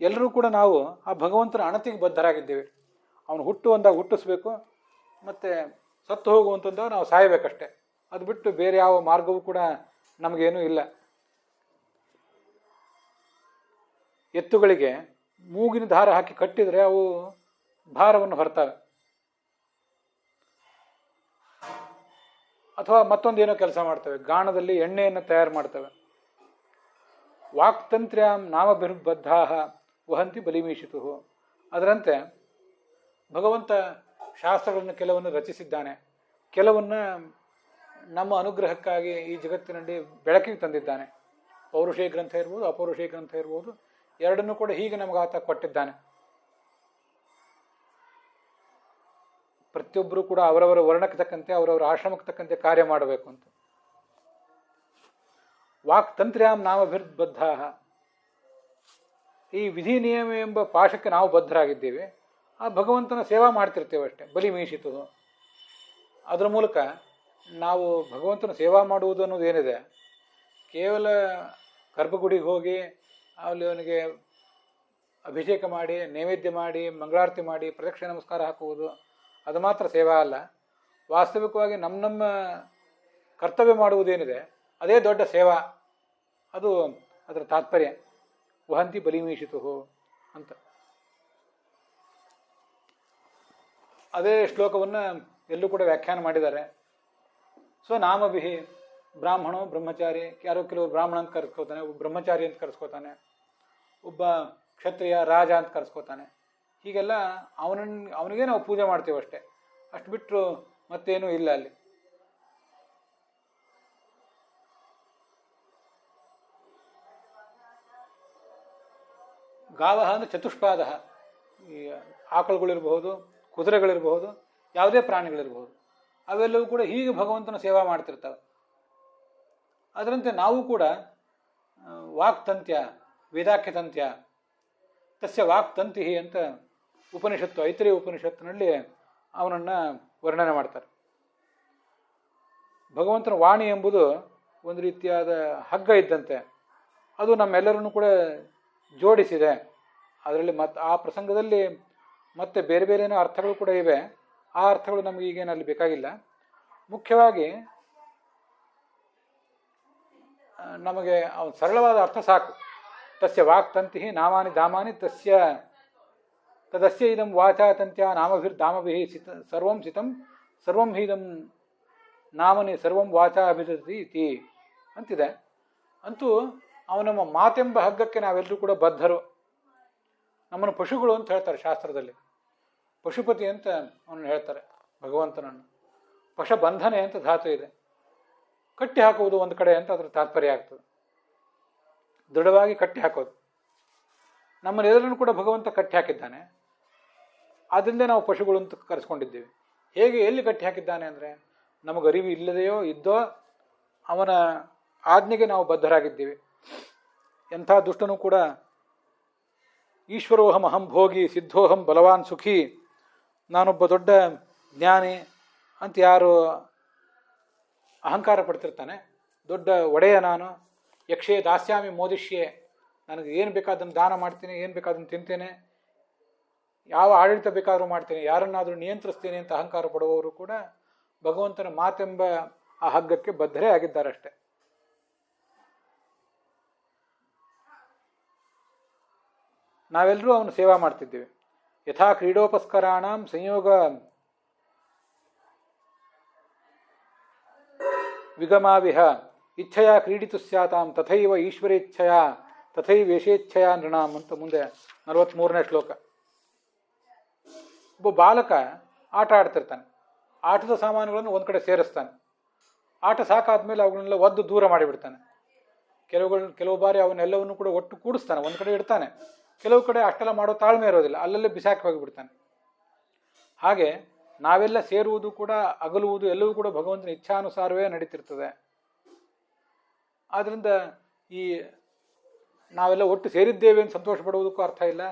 ಎಲ್ಲರೂ ಕೂಡ ನಾವು ಆ ಭಗವಂತನ ಅಣತಿಗೆ ಬದ್ಧರಾಗಿದ್ದೇವೆ. ಅವನು ಹುಟ್ಟುವಂದಾಗ ಹುಟ್ಟಿಸ್ಬೇಕು, ಮತ್ತು ಸತ್ತು ಹೋಗುವಂಥದ್ದಾಗ ನಾವು ಸಾಯಬೇಕಷ್ಟೆ. ಅದು ಬಿಟ್ಟು ಬೇರೆ ಯಾವ ಮಾರ್ಗವೂ ಕೂಡ ನಮಗೇನೂ ಇಲ್ಲ. ಎತ್ತುಗಳಿಗೆ ಮೂಗಿನ ದಾರ ಹಾಕಿ ಕಟ್ಟಿದರೆ ಅವು ಭಾರವನ್ನು ಹೊರ್ತವೆ, ಅಥವಾ ಮತ್ತೊಂದೇನೋ ಕೆಲಸ ಮಾಡ್ತವೆ, ಗಾಣದಲ್ಲಿ ಎಣ್ಣೆಯನ್ನು ತಯಾರು ಮಾಡ್ತವೆ. ವಾಕ್ತಂತ್ರ್ಯಾಂ ನಾಮಭಿರ್ಬದ್ಧಾಃ ವಹಂತಿ ಬಲಿಮೀಷಿತು. ಅದರಂತೆ ಭಗವಂತ ಶಾಸ್ತ್ರಗಳನ್ನು ಕೆಲವನ್ನು ರಚಿಸಿದ್ದಾನೆ, ಕೆಲವನ್ನು ನಮ್ಮ ಅನುಗ್ರಹಕ್ಕಾಗಿ ಈ ಜಗತ್ತಿನಲ್ಲಿ ಬೆಳಕಿಗೆ ತಂದಿದ್ದಾನೆ. ಪೌರುಷೇಯ ಗ್ರಂಥ ಇರ್ಬೋದು, ಅಪೌರುಷೇಯ ಗ್ರಂಥ ಇರ್ಬೋದು, ಎರಡನ್ನೂ ಕೂಡ ಹೀಗೆ ನಮಗೆ ಆತ ಕೊಟ್ಟಿದ್ದಾನೆ. ಪ್ರತಿಯೊಬ್ಬರೂ ಕೂಡ ಅವರವರ ವರ್ಣಕ್ಕೆ ತಕ್ಕಂತೆ, ಅವರವರ ಆಶ್ರಮಕ್ಕೆ ತಕ್ಕಂತೆ ಕಾರ್ಯ ಮಾಡಬೇಕು ಅಂತ. ವಾಕ್ತಂತ್ರ್ಯಾಂ ನಾಮಭಿರ್ಬದ್ಧಾಃ, ಈ ವಿಧಿ ನಿಯಮ ಎಂಬ ಪಾಶಕ್ಕೆ ನಾವು ಬದ್ಧರಾಗಿದ್ದೇವೆ. ಆ ಭಗವಂತನ ಸೇವಾ ಮಾಡ್ತಿರ್ತೇವೆ ಅಷ್ಟೇ. ಬಲಿ ಮೀಷಿತು, ಅದರ ಮೂಲಕ ನಾವು ಭಗವಂತನ ಸೇವಾ ಮಾಡುವುದು ಅನ್ನೋದು ಏನಿದೆ, ಕೇವಲ ಗರ್ಭಗುಡಿಗೆ ಹೋಗಿ ಅಲ್ಲಿ ಅವನಿಗೆ ಅಭಿಷೇಕ ಮಾಡಿ, ನೈವೇದ್ಯ ಮಾಡಿ, ಮಂಗಳಾರತಿ ಮಾಡಿ, ಪ್ರದಕ್ಷಿಣೆ ನಮಸ್ಕಾರ ಹಾಕುವುದು ಅದು ಮಾತ್ರ ಸೇವಾ ಅಲ್ಲ. ವಾಸ್ತವಿಕವಾಗಿ ನಮ್ಮ ಕರ್ತವ್ಯ ಮಾಡುವುದೇನಿದೆ ಅದೇ ದೊಡ್ಡ ಸೇವಾ. ಅದು ಅದರ ತಾತ್ಪರ್ಯ. ವಹಂತಿ ಬಲಿಮೀಷಿತು ಅಂತ. ಅದೇ ಶ್ಲೋಕವನ್ನು ಎಲ್ಲೂ ಕೂಡ ವ್ಯಾಖ್ಯಾನ ಮಾಡಿದ್ದಾರೆ. ಸೊ ನಾಮಭಿಹಿ ಬ್ರಾಹ್ಮಣೋ ಬ್ರಹ್ಮಚಾರಿ, ಯಾರೋ ಕೆಲವರು ಬ್ರಾಹ್ಮಣ ಅಂತ ಕರೆಸ್ಕೋತಾನೆ, ಒಬ್ಬ ಬ್ರಹ್ಮಚಾರಿ ಅಂತ ಕರೆಸ್ಕೋತಾನೆ, ಒಬ್ಬ ಕ್ಷತ್ರಿಯ ರಾಜ ಅಂತ ಕರೆಸ್ಕೋತಾನೆ. ಹೀಗೆಲ್ಲ ಅವನಿಗೆ ನಾವು ಪೂಜೆ ಮಾಡ್ತೀವಿ ಅಷ್ಟೇ, ಅಷ್ಟು ಬಿಟ್ಟರು ಮತ್ತೇನೂ ಇಲ್ಲ ಅಲ್ಲಿ. ಗಾವಹ ಅಂದರೆ ಚತುಷ್ಪಾದ, ಈ ಆಕಳುಗಳಿರ್ಬಹುದು, ಕುದುರೆಗಳಿರ್ಬಹುದು, ಯಾವುದೇ ಪ್ರಾಣಿಗಳಿರ್ಬಹುದು, ಅವೆಲ್ಲವೂ ಕೂಡ ಹೀಗೆ ಭಗವಂತನ ಸೇವಾ ಮಾಡ್ತಿರ್ತವೆ. ಅದರಂತೆ ನಾವು ಕೂಡ ವಾಕ್ತಂತ್ಯ ವೇದಾಖ್ಯತಂತ್ಯ ತಸ್ಯ ವಾಕ್ತಂತಿ ಅಂತ ಉಪನಿಷತ್ತು, ಐತರೇಯ ಉಪನಿಷತ್ತಿನಲ್ಲಿ ಅವನನ್ನು ವರ್ಣನೆ ಮಾಡ್ತಾರೆ. ಭಗವಂತನ ವಾಣಿ ಎಂಬುದು ಒಂದು ರೀತಿಯಾದ ಹಗ್ಗ ಇದ್ದಂತೆ, ಅದು ನಮ್ಮೆಲ್ಲರನ್ನು ಕೂಡ ಜೋಡಿಸಿದೆ. ಅದರಲ್ಲಿ ಆ ಪ್ರಸಂಗದಲ್ಲಿ ಮತ್ತೆ ಬೇರೆ ಬೇರೆ ಏನೋ ಅರ್ಥಗಳು ಕೂಡ ಇವೆ. ಆ ಅರ್ಥಗಳು ನಮಗೆ ಈಗೇನಲ್ಲಿ ಬೇಕಾಗಿಲ್ಲ. ಮುಖ್ಯವಾಗಿ ನಮಗೆ ಸರಳವಾದ ಅರ್ಥ ಸಾಕು. ತಸ್ಯ ವಾಕ್ತಂತಿ ನಾಮಾನಿ ಧಾಮಾನಿ ತದಸ್ಯ ಇದಂ ವಾಚಾತಂತ್ಯ ನಾಮಭಿರ್ಧಾಮಭಿ ಸರ್ವಂ ಸಿತಂ ಸರ್ವಂ ಹೀದಂ ನಾಮನಿ ಸರ್ವಂ ವಾಚಾ ಅಭಿದತಿ ಇತಿ ಅಂತಿದೆ. ಅಂತೂ ಅವನಮ್ಮ ಮಾತೆಂಬ ಹಗ್ಗಕ್ಕೆ ನಾವೆಲ್ಲರೂ ಕೂಡ ಬದ್ಧರು. ನಮ್ಮನ್ನು ಪಶುಗಳು ಅಂತ ಹೇಳ್ತಾರೆ ಶಾಸ್ತ್ರದಲ್ಲಿ. ಪಶುಪತಿ ಅಂತ ಅವನು ಹೇಳ್ತಾರೆ ಭಗವಂತನನ್ನು. ಪಶಬಂಧನೆ ಅಂತ ಧಾತು ಇದೆ. ಕಟ್ಟಿ ಹಾಕುವುದು ಒಂದು ಕಡೆ ಅಂತ ಅದರ ತಾತ್ಪರ್ಯ ಆಗ್ತದೆ. ದೃಢವಾಗಿ ಕಟ್ಟಿ ಹಾಕೋದು. ನಮ್ಮನ್ನೆಲ್ಲರನ್ನು ಕೂಡ ಭಗವಂತ ಕಟ್ಟಿ ಹಾಕಿದ್ದಾನೆ. ಆದ್ದರಿಂದ ನಾವು ಪಶುಗಳು ಅಂತ ಕರೆಸ್ಕೊಂಡಿದ್ದೀವಿ. ಹೇಗೆ ಎಲ್ಲಿ ಕಟ್ಟಿ ಹಾಕಿದ್ದಾನೆ ಅಂದರೆ, ನಮಗೆ ಅರಿವು ಇಲ್ಲದೆಯೋ ಇದ್ದೋ ಅವನ ಆಜ್ಞೆಗೆ ನಾವು ಬದ್ಧರಾಗಿದ್ದೀವಿ. ಎಂಥ ದುಷ್ಟನೂ ಕೂಡ ಈಶ್ವರೋಹಂ ಅಹಂ ಭೋಗಿ ಸಿದ್ಧೋಹಂ ಬಲವಾನ್ ಸುಖಿ, ನಾನೊಬ್ಬ ದೊಡ್ಡ ಜ್ಞಾನಿ ಅಂತ ಯಾರು ಅಹಂಕಾರ ಪಡ್ತಿರ್ತಾನೆ, ದೊಡ್ಡ ಒಡೆಯ ನಾನು, ಯಕ್ಷೇ ದಾಸ್ಯಾಮಿ ಮೋದಿಷ್ಯೆ, ನನಗೆ ಏನು ಬೇಕಾದನ್ನು ದಾನ ಮಾಡ್ತೀನಿ, ಏನು ಬೇಕಾದನ್ನು ತಿಂತೇನೆ, ಯಾವ ಆಡಳಿತ ಬೇಕಾದರೂ ಮಾಡ್ತೇನೆ, ಯಾರನ್ನಾದರೂ ನಿಯಂತ್ರಿಸ್ತೇನೆ ಅಂತ ಅಹಂಕಾರ ಪಡುವವರು ಕೂಡ ಭಗವಂತನ ಮಾತೆಂಬ ಆ ಹಗ್ಗಕ್ಕೆ ಬದ್ಧರೇ ಆಗಿದ್ದಾರಷ್ಟೆ. ನಾವೆಲ್ಲರೂ ಅವನು ಸೇವಾ ಮಾಡ್ತಿದ್ದೇವೆ. ಯಥಾ ಕ್ರೀಡೋಪಸ್ಕರಾಣಂ ಸಂಯೋಗ ವಿಗಮಾವಿಹ ಇಚ್ಛೆಯ ಕ್ರೀಡಿತು ಸ್ಯಾತಾಂ ತಥೈವ ಈಶ್ವರೇಚ್ಛೆಯ ತಥೈವ ಯಶೇಚ್ಛೆಯ ನೃಣಾಂ ಅಂತ ಮುಂದೆ 43ನೇ ಶ್ಲೋಕ. ಒಬ್ಬ ಬಾಲಕ ಆಟ ಆಡ್ತಿರ್ತಾನೆ. ಆಟದ ಸಾಮಾನುಗಳನ್ನು ಒಂದು ಕಡೆ ಸೇರಿಸ್ತಾನೆ. ಆಟ ಸಾಕಾದ್ಮೇಲೆ ಅವುಗಳನ್ನೆಲ್ಲ ಒದ್ದು ದೂರ ಮಾಡಿಬಿಡ್ತಾನೆ. ಕೆಲವು ಬಾರಿ ಅವನ್ನೆಲ್ಲವನ್ನು ಕೂಡ ಒಟ್ಟು ಕೂಡಿಸ್ತಾನೆ, ಒಂದು ಕಡೆ ಇಡ್ತಾನೆ. ಕೆಲವು ಕಡೆ ಅಷ್ಟೆಲ್ಲ ಮಾಡೋ ತಾಳ್ಮೆ ಇರೋದಿಲ್ಲ, ಅಲ್ಲಲ್ಲೇ ಬಿಸಾಕಿ ಹೋಗಿಬಿಡ್ತಾನೆ. ಹಾಗೆ ನಾವೆಲ್ಲ ಸೇರುವುದು ಕೂಡ ಅಗಲುವುದು ಎಲ್ಲವೂ ಕೂಡ ಭಗವಂತನ ಇಚ್ಛಾನುಸಾರವೇ ನಡೀತಿರ್ತದೆ. ಆದ್ದರಿಂದ ಈ ನಾವೆಲ್ಲ ಒಟ್ಟು ಸೇರಿದ್ದೇವೆ ಅಂತ ಸಂತೋಷ ಪಡುವುದಕ್ಕೂ ಅರ್ಥ ಇಲ್ಲ,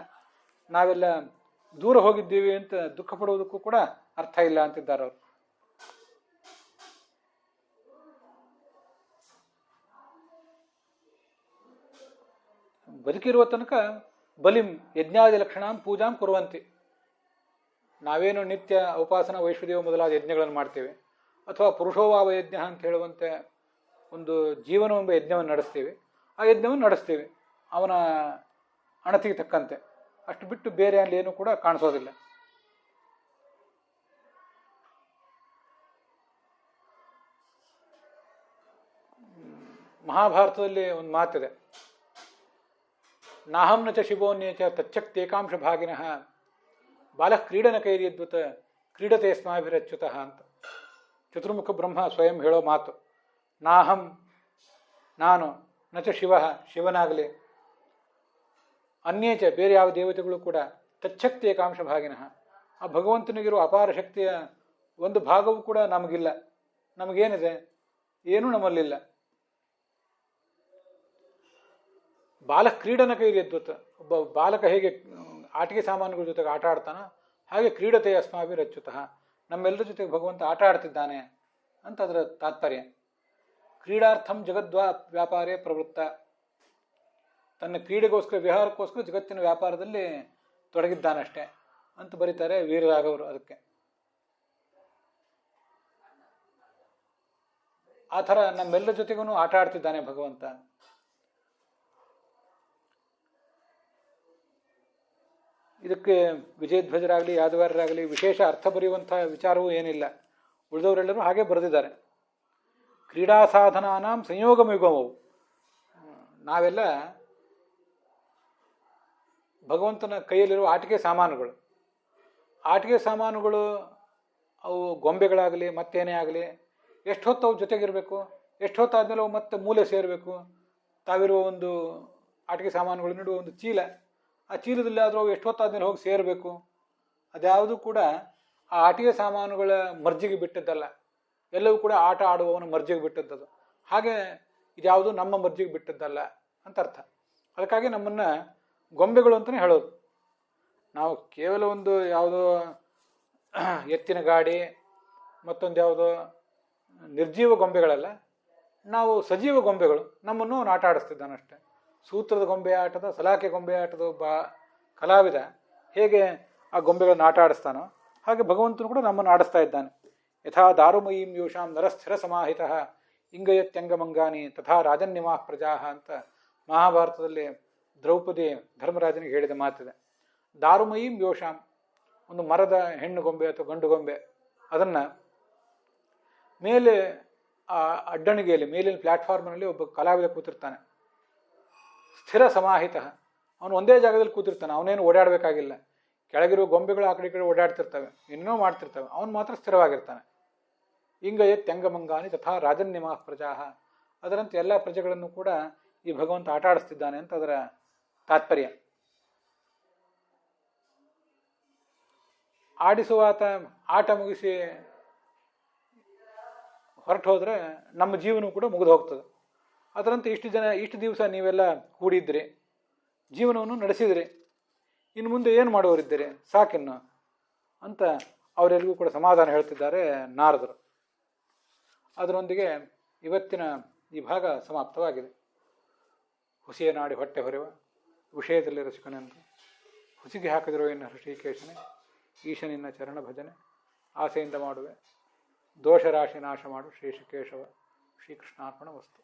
ನಾವೆಲ್ಲ ದೂರ ಹೋಗಿದ್ದೇವೆ ಅಂತ ದುಃಖ ಪಡುವುದಕ್ಕೂ ಕೂಡ ಅರ್ಥ ಇಲ್ಲ ಅಂತಿದ್ದಾರೆ ಅವರು. ಬದುಕಿರುವ ತನಕ ಬಲಿಂ ಯಜ್ಞಾದಿ ಲಕ್ಷಣಾಂ ಪೂಜಾಂ ಕುರುವಂತಿ. ನಾವೇನು ನಿತ್ಯ ಉಪಾಸನ ವೈಶ್ವದೇವ ಮೊದಲಾದ ಯಜ್ಞಗಳನ್ನು ಮಾಡ್ತೇವೆ, ಅಥವಾ ಪುರುಷೋವಾವ ಯಜ್ಞ ಅಂತ ಹೇಳುವಂತೆ ಒಂದು ಜೀವನವೆಂಬ ಯಜ್ಞವನ್ನು ನಡೆಸ್ತೀವಿ. ಆ ಯಜ್ಞವನ್ನು ನಡೆಸ್ತೀವಿ ಅವನ ಅಣತಿಗೆ ತಕ್ಕಂತೆ. ಅಷ್ಟು ಬಿಟ್ಟು ಬೇರೆ ಅಲ್ಲಿ ಏನೂ ಕೂಡ ಕಾಣಿಸೋದಿಲ್ಲ. ಮಹಾಭಾರತದಲ್ಲಿ ಒಂದು ಮಾತಿದೆ, ನಾಹಂ ನ ಚ ಶಿವೋನ್ಯಚ ತಚ್ಚಕ್ತೇಕಾಂಶ ಭಾಗಿನಃ ಬಾಲಃ ಕ್ರೀಡನ ಕೈರ್ಯದ್ವತ ಕ್ರೀಡತೆ ಸ್ಮಾಭಿರಚ್ಯುತಃ ಅಂತ ಚತುರ್ಮುಖ ಬ್ರಹ್ಮ ಸ್ವಯಂ ಹೇಳೋ ಮಾತು. ನಾಹಂ ನಾನು, ನಚ ಶಿವ ಶಿವನಾಗಲಿ, ಅನ್ಯೇಚ ಬೇರೆ ಯಾವ ದೇವತೆಗಳು ಕೂಡ ತಚ್ಚಕ್ತಿ ಏಕಾಂಶ ಭಾಗಿನಃ ಆ ಭಗವಂತನಿಗಿರುವ ಅಪಾರ ಶಕ್ತಿಯ ಒಂದು ಭಾಗವೂ ಕೂಡ ನಮಗಿಲ್ಲ. ನಮಗೇನಿದೆ? ಏನೂ ನಮ್ಮಲ್ಲಿಲ್ಲ. ಬಾಲ ಕ್ರೀಡನ ಕೈರ್ಯದ್ವತ್ ಒಬ್ಬ ಬಾಲಕ ಹೇಗೆ ಆಟಿಕೆ ಸಾಮಾನುಗಳ ಜೊತೆಗೆ ಆಟ ಆಡ್ತಾನೋ ಹಾಗೆ ಕ್ರೀಡತೆ ಅಸ್ಮಾಭಿರಚ್ಯುತಃ ನಮ್ಮೆಲ್ಲರ ಜೊತೆಗೆ ಭಗವಂತ ಆಟ ಆಡ್ತಿದ್ದಾನೆ ಅಂತ ಅದರ ತಾತ್ಪರ್ಯ. ಕ್ರೀಡಾರ್ಥಂ ವ್ಯಾಪಾರೇ ಪ್ರವೃತ್ತ, ತನ್ನ ಕ್ರೀಡೆಗೋಸ್ಕರ ವಿಹಾರಕ್ಕೋಸ್ಕರ ಜಗತ್ತಿನ ವ್ಯಾಪಾರದಲ್ಲಿ ತೊಡಗಿದ್ದಾನಷ್ಟೇ ಅಂತ ಬರೀತಾರೆ ವೀರರಾಘವರು. ಅದಕ್ಕೆ ಆ ಥರ ನಮ್ಮೆಲ್ಲರ ಜೊತೆಗೂ ಆಟ ಆಡ್ತಿದ್ದಾನೆ ಭಗವಂತ. ಇದಕ್ಕೆ ವಿಜಯಧ್ವಜರಾಗಲಿ ಯಾದವಾರರಾಗಲಿ ವಿಶೇಷ ಅರ್ಥ ಬರೆಯುವಂಥ ವಿಚಾರವೂ ಏನಿಲ್ಲ. ಉಳಿದವರೆಲ್ಲರೂ ಹಾಗೆ ಬರೆದಿದ್ದಾರೆ. ಕ್ರೀಡಾ ಸಾಧನಾನಾಂ ಸಂಯೋಗಮಯುಗಮವು. ನಾವೆಲ್ಲ ಭಗವಂತನ ಕೈಯಲ್ಲಿರುವ ಆಟಿಕೆ ಸಾಮಾನುಗಳು. ಆಟಿಕೆ ಸಾಮಾನುಗಳು ಅವು ಗೊಂಬೆಗಳಾಗಲಿ ಮತ್ತೇನೇ ಆಗಲಿ ಎಷ್ಟು ಹೊತ್ತು ಅವು ಜೊತೆಗಿರಬೇಕು, ಎಷ್ಟು ಹೊತ್ತಾದ್ಮೇಲೆ ಅವು ಮತ್ತೆ ಮೂಲೆ ಸೇರಬೇಕು. ತಾವಿರುವ ಒಂದು ಆಟಿಕೆ ಸಾಮಾನುಗಳು ನೀಡುವ ಒಂದು ಚೀಲ, ಆ ಚೀಲದಲ್ಲಿ ಆದರೂ ಅವು ಎಷ್ಟು ಹೊತ್ತಾದ್ಮೇಲೆ ಹೋಗಿ ಸೇರಬೇಕು. ಅದ್ಯಾವುದು ಕೂಡ ಆ ಆಟಿಕೆ ಸಾಮಾನುಗಳ ಮರ್ಜಿಗೆ ಬಿಟ್ಟದ್ದಲ್ಲ, ಎಲ್ಲವೂ ಕೂಡ ಆಟ ಆಡುವವನ ಮರ್ಜಿಗೆ ಬಿಟ್ಟದ್ದದು. ಹಾಗೆ ಇದ್ಯಾವುದು ನಮ್ಮ ಮರ್ಜಿಗೆ ಬಿಟ್ಟದ್ದಲ್ಲ ಅಂತ ಅರ್ಥ. ಅದಕ್ಕಾಗಿ ನಮ್ಮನ್ನು ಗೊಂಬೆಗಳು ಅಂತಲೇ ಹೇಳೋದು. ನಾವು ಕೇವಲ ಒಂದು ಯಾವುದೋ ಎತ್ತಿನ ಗಾಡಿ ಮತ್ತೊಂದು ಯಾವುದೋ ನಿರ್ಜೀವ ಗೊಂಬೆಗಳಲ್ಲ, ನಾವು ಸಜೀವ ಗೊಂಬೆಗಳು. ನಮ್ಮನ್ನು ಅವನು ಆಟ ಆಡಿಸ್ತಿದ್ದಾನಷ್ಟೆ. ಸೂತ್ರದ ಗೊಂಬೆ ಆಟದ, ಸಲಾಕೆ ಗೊಂಬೆ ಆಟದ ಒಬ್ಬ ಕಲಾವಿದ ಹೇಗೆ ಆ ಗೊಂಬೆಗಳನ್ನು ಆಟ ಆಡಿಸ್ತಾನೋ ಹಾಗೆ ಭಗವಂತನು ಕೂಡ ನಮ್ಮನ್ನು ಆಡಿಸ್ತಾ ಇದ್ದಾನೆ. ಯಥಾ ದಾರುಮಯೀಂ ಯೋಷಾಂ ನರಸ್ಥಿರ ಸಮಾಹಿತ ಇಂಗಯತ್ಯಂಗಮಂಗಾನಿ ತಥಾ ರಾಜನ್ಯಮಾ ಪ್ರಜಾ ಅಂತ ಮಹಾಭಾರತದಲ್ಲಿ ದ್ರೌಪದಿ ಧರ್ಮರಾಜನಿಗೆ ಹೇಳಿದ ಮಾತಿದೆ. ದಾರುಮಯೀಂ ಯೋಷಾಂ, ಒಂದು ಮರದ ಹೆಣ್ಣು ಗೊಂಬೆ ಅಥವಾ ಗಂಡು ಗೊಂಬೆ, ಅದನ್ನು ಮೇಲೆ ಆ ಅಡ್ಡಣಿಗೆಯಲ್ಲಿ ಮೇಲಿನ ಪ್ಲ್ಯಾಟ್ಫಾರ್ಮ್ನಲ್ಲಿ ಒಬ್ಬ ಕಲಾವಿದ ಕೂತಿರ್ತಾನೆ. ಸ್ಥಿರ ಸಮಾಹಿತ, ಅವನು ಒಂದೇ ಜಾಗದಲ್ಲಿ ಕೂತಿರ್ತಾನೆ, ಅವನೇನು ಓಡಾಡಬೇಕಾಗಿಲ್ಲ. ಕೆಳಗಿರುವ ಗೊಂಬೆಗಳು ಆ ಕಡೆ ಈ ಕಡೆ ಓಡಾಡ್ತಿರ್ತವೆ, ಇನ್ನೂ ಮಾಡ್ತಿರ್ತವೆ, ಅವನು ಮಾತ್ರ ಸ್ಥಿರವಾಗಿರ್ತಾನೆ. ಇಂಗಯತ್ಯಂಗಮಂಗಾನಿ ತಥಾ ರಾಜನ್ಯಮಾ ಪ್ರಜಾ, ಅದರಂತೆ ಎಲ್ಲ ಪ್ರಜೆಗಳನ್ನು ಕೂಡ ಈ ಭಗವಂತ ಆಟ ಆಡಿಸ್ತಿದ್ದಾನೆ ಅಂತ ಅದರ ತಾತ್ಪರ್ಯ. ಆಡಿಸುವಾತ ಆಟ ಮುಗಿಸಿ ಹೊರಟು ಹೋದರೆ ನಮ್ಮ ಜೀವನ ಕೂಡ ಮುಗಿದು ಹೋಗ್ತದೆ. ಅದರಂತೆ ಇಷ್ಟು ದಿವಸ ನೀವೆಲ್ಲ ಕೂಡಿದ್ರಿ, ಜೀವನವನ್ನು ನಡೆಸಿದ್ರಿ, ಇನ್ನು ಮುಂದೆ ಏನು ಮಾಡುವವರಿದ್ದೀರಿ, ಸಾಕಿನ್ನು ಅಂತ ಅವರೆಲ್ಲರಿಗೂ ಕೂಡ ಸಮಾಧಾನ ಹೇಳ್ತಿದ್ದಾರೆ ನಾರದರು. ಅದರೊಂದಿಗೆ ಇವತ್ತಿನ ಈ ಭಾಗ ಸಮಾಪ್ತವಾಗಿದೆ. ಹುಸಿಯ ನಾಡಿ ಹೊಟ್ಟೆ ಹೊರೆವ ವಿಷಯದಲ್ಲಿ ರಸಿಕನೆಂದು ಹುಸಿಗೆ ಹಾಕಿದಿರೋ ಇನ್ನು ಹೃಷಿಕೇಶನೇ, ಈಶನಿನ್ನ ಚರಣ ಭಜನೆ ಆಸೆಯಿಂದ ಮಾಡುವೆ, ದೋಷರಾಶಿ ನಾಶ ಮಾಡು ಶ್ರೀ ಕೇಶವ. ಶ್ರೀಕೃಷ್ಣಾರ್ಪಣ ವಸ್ತು.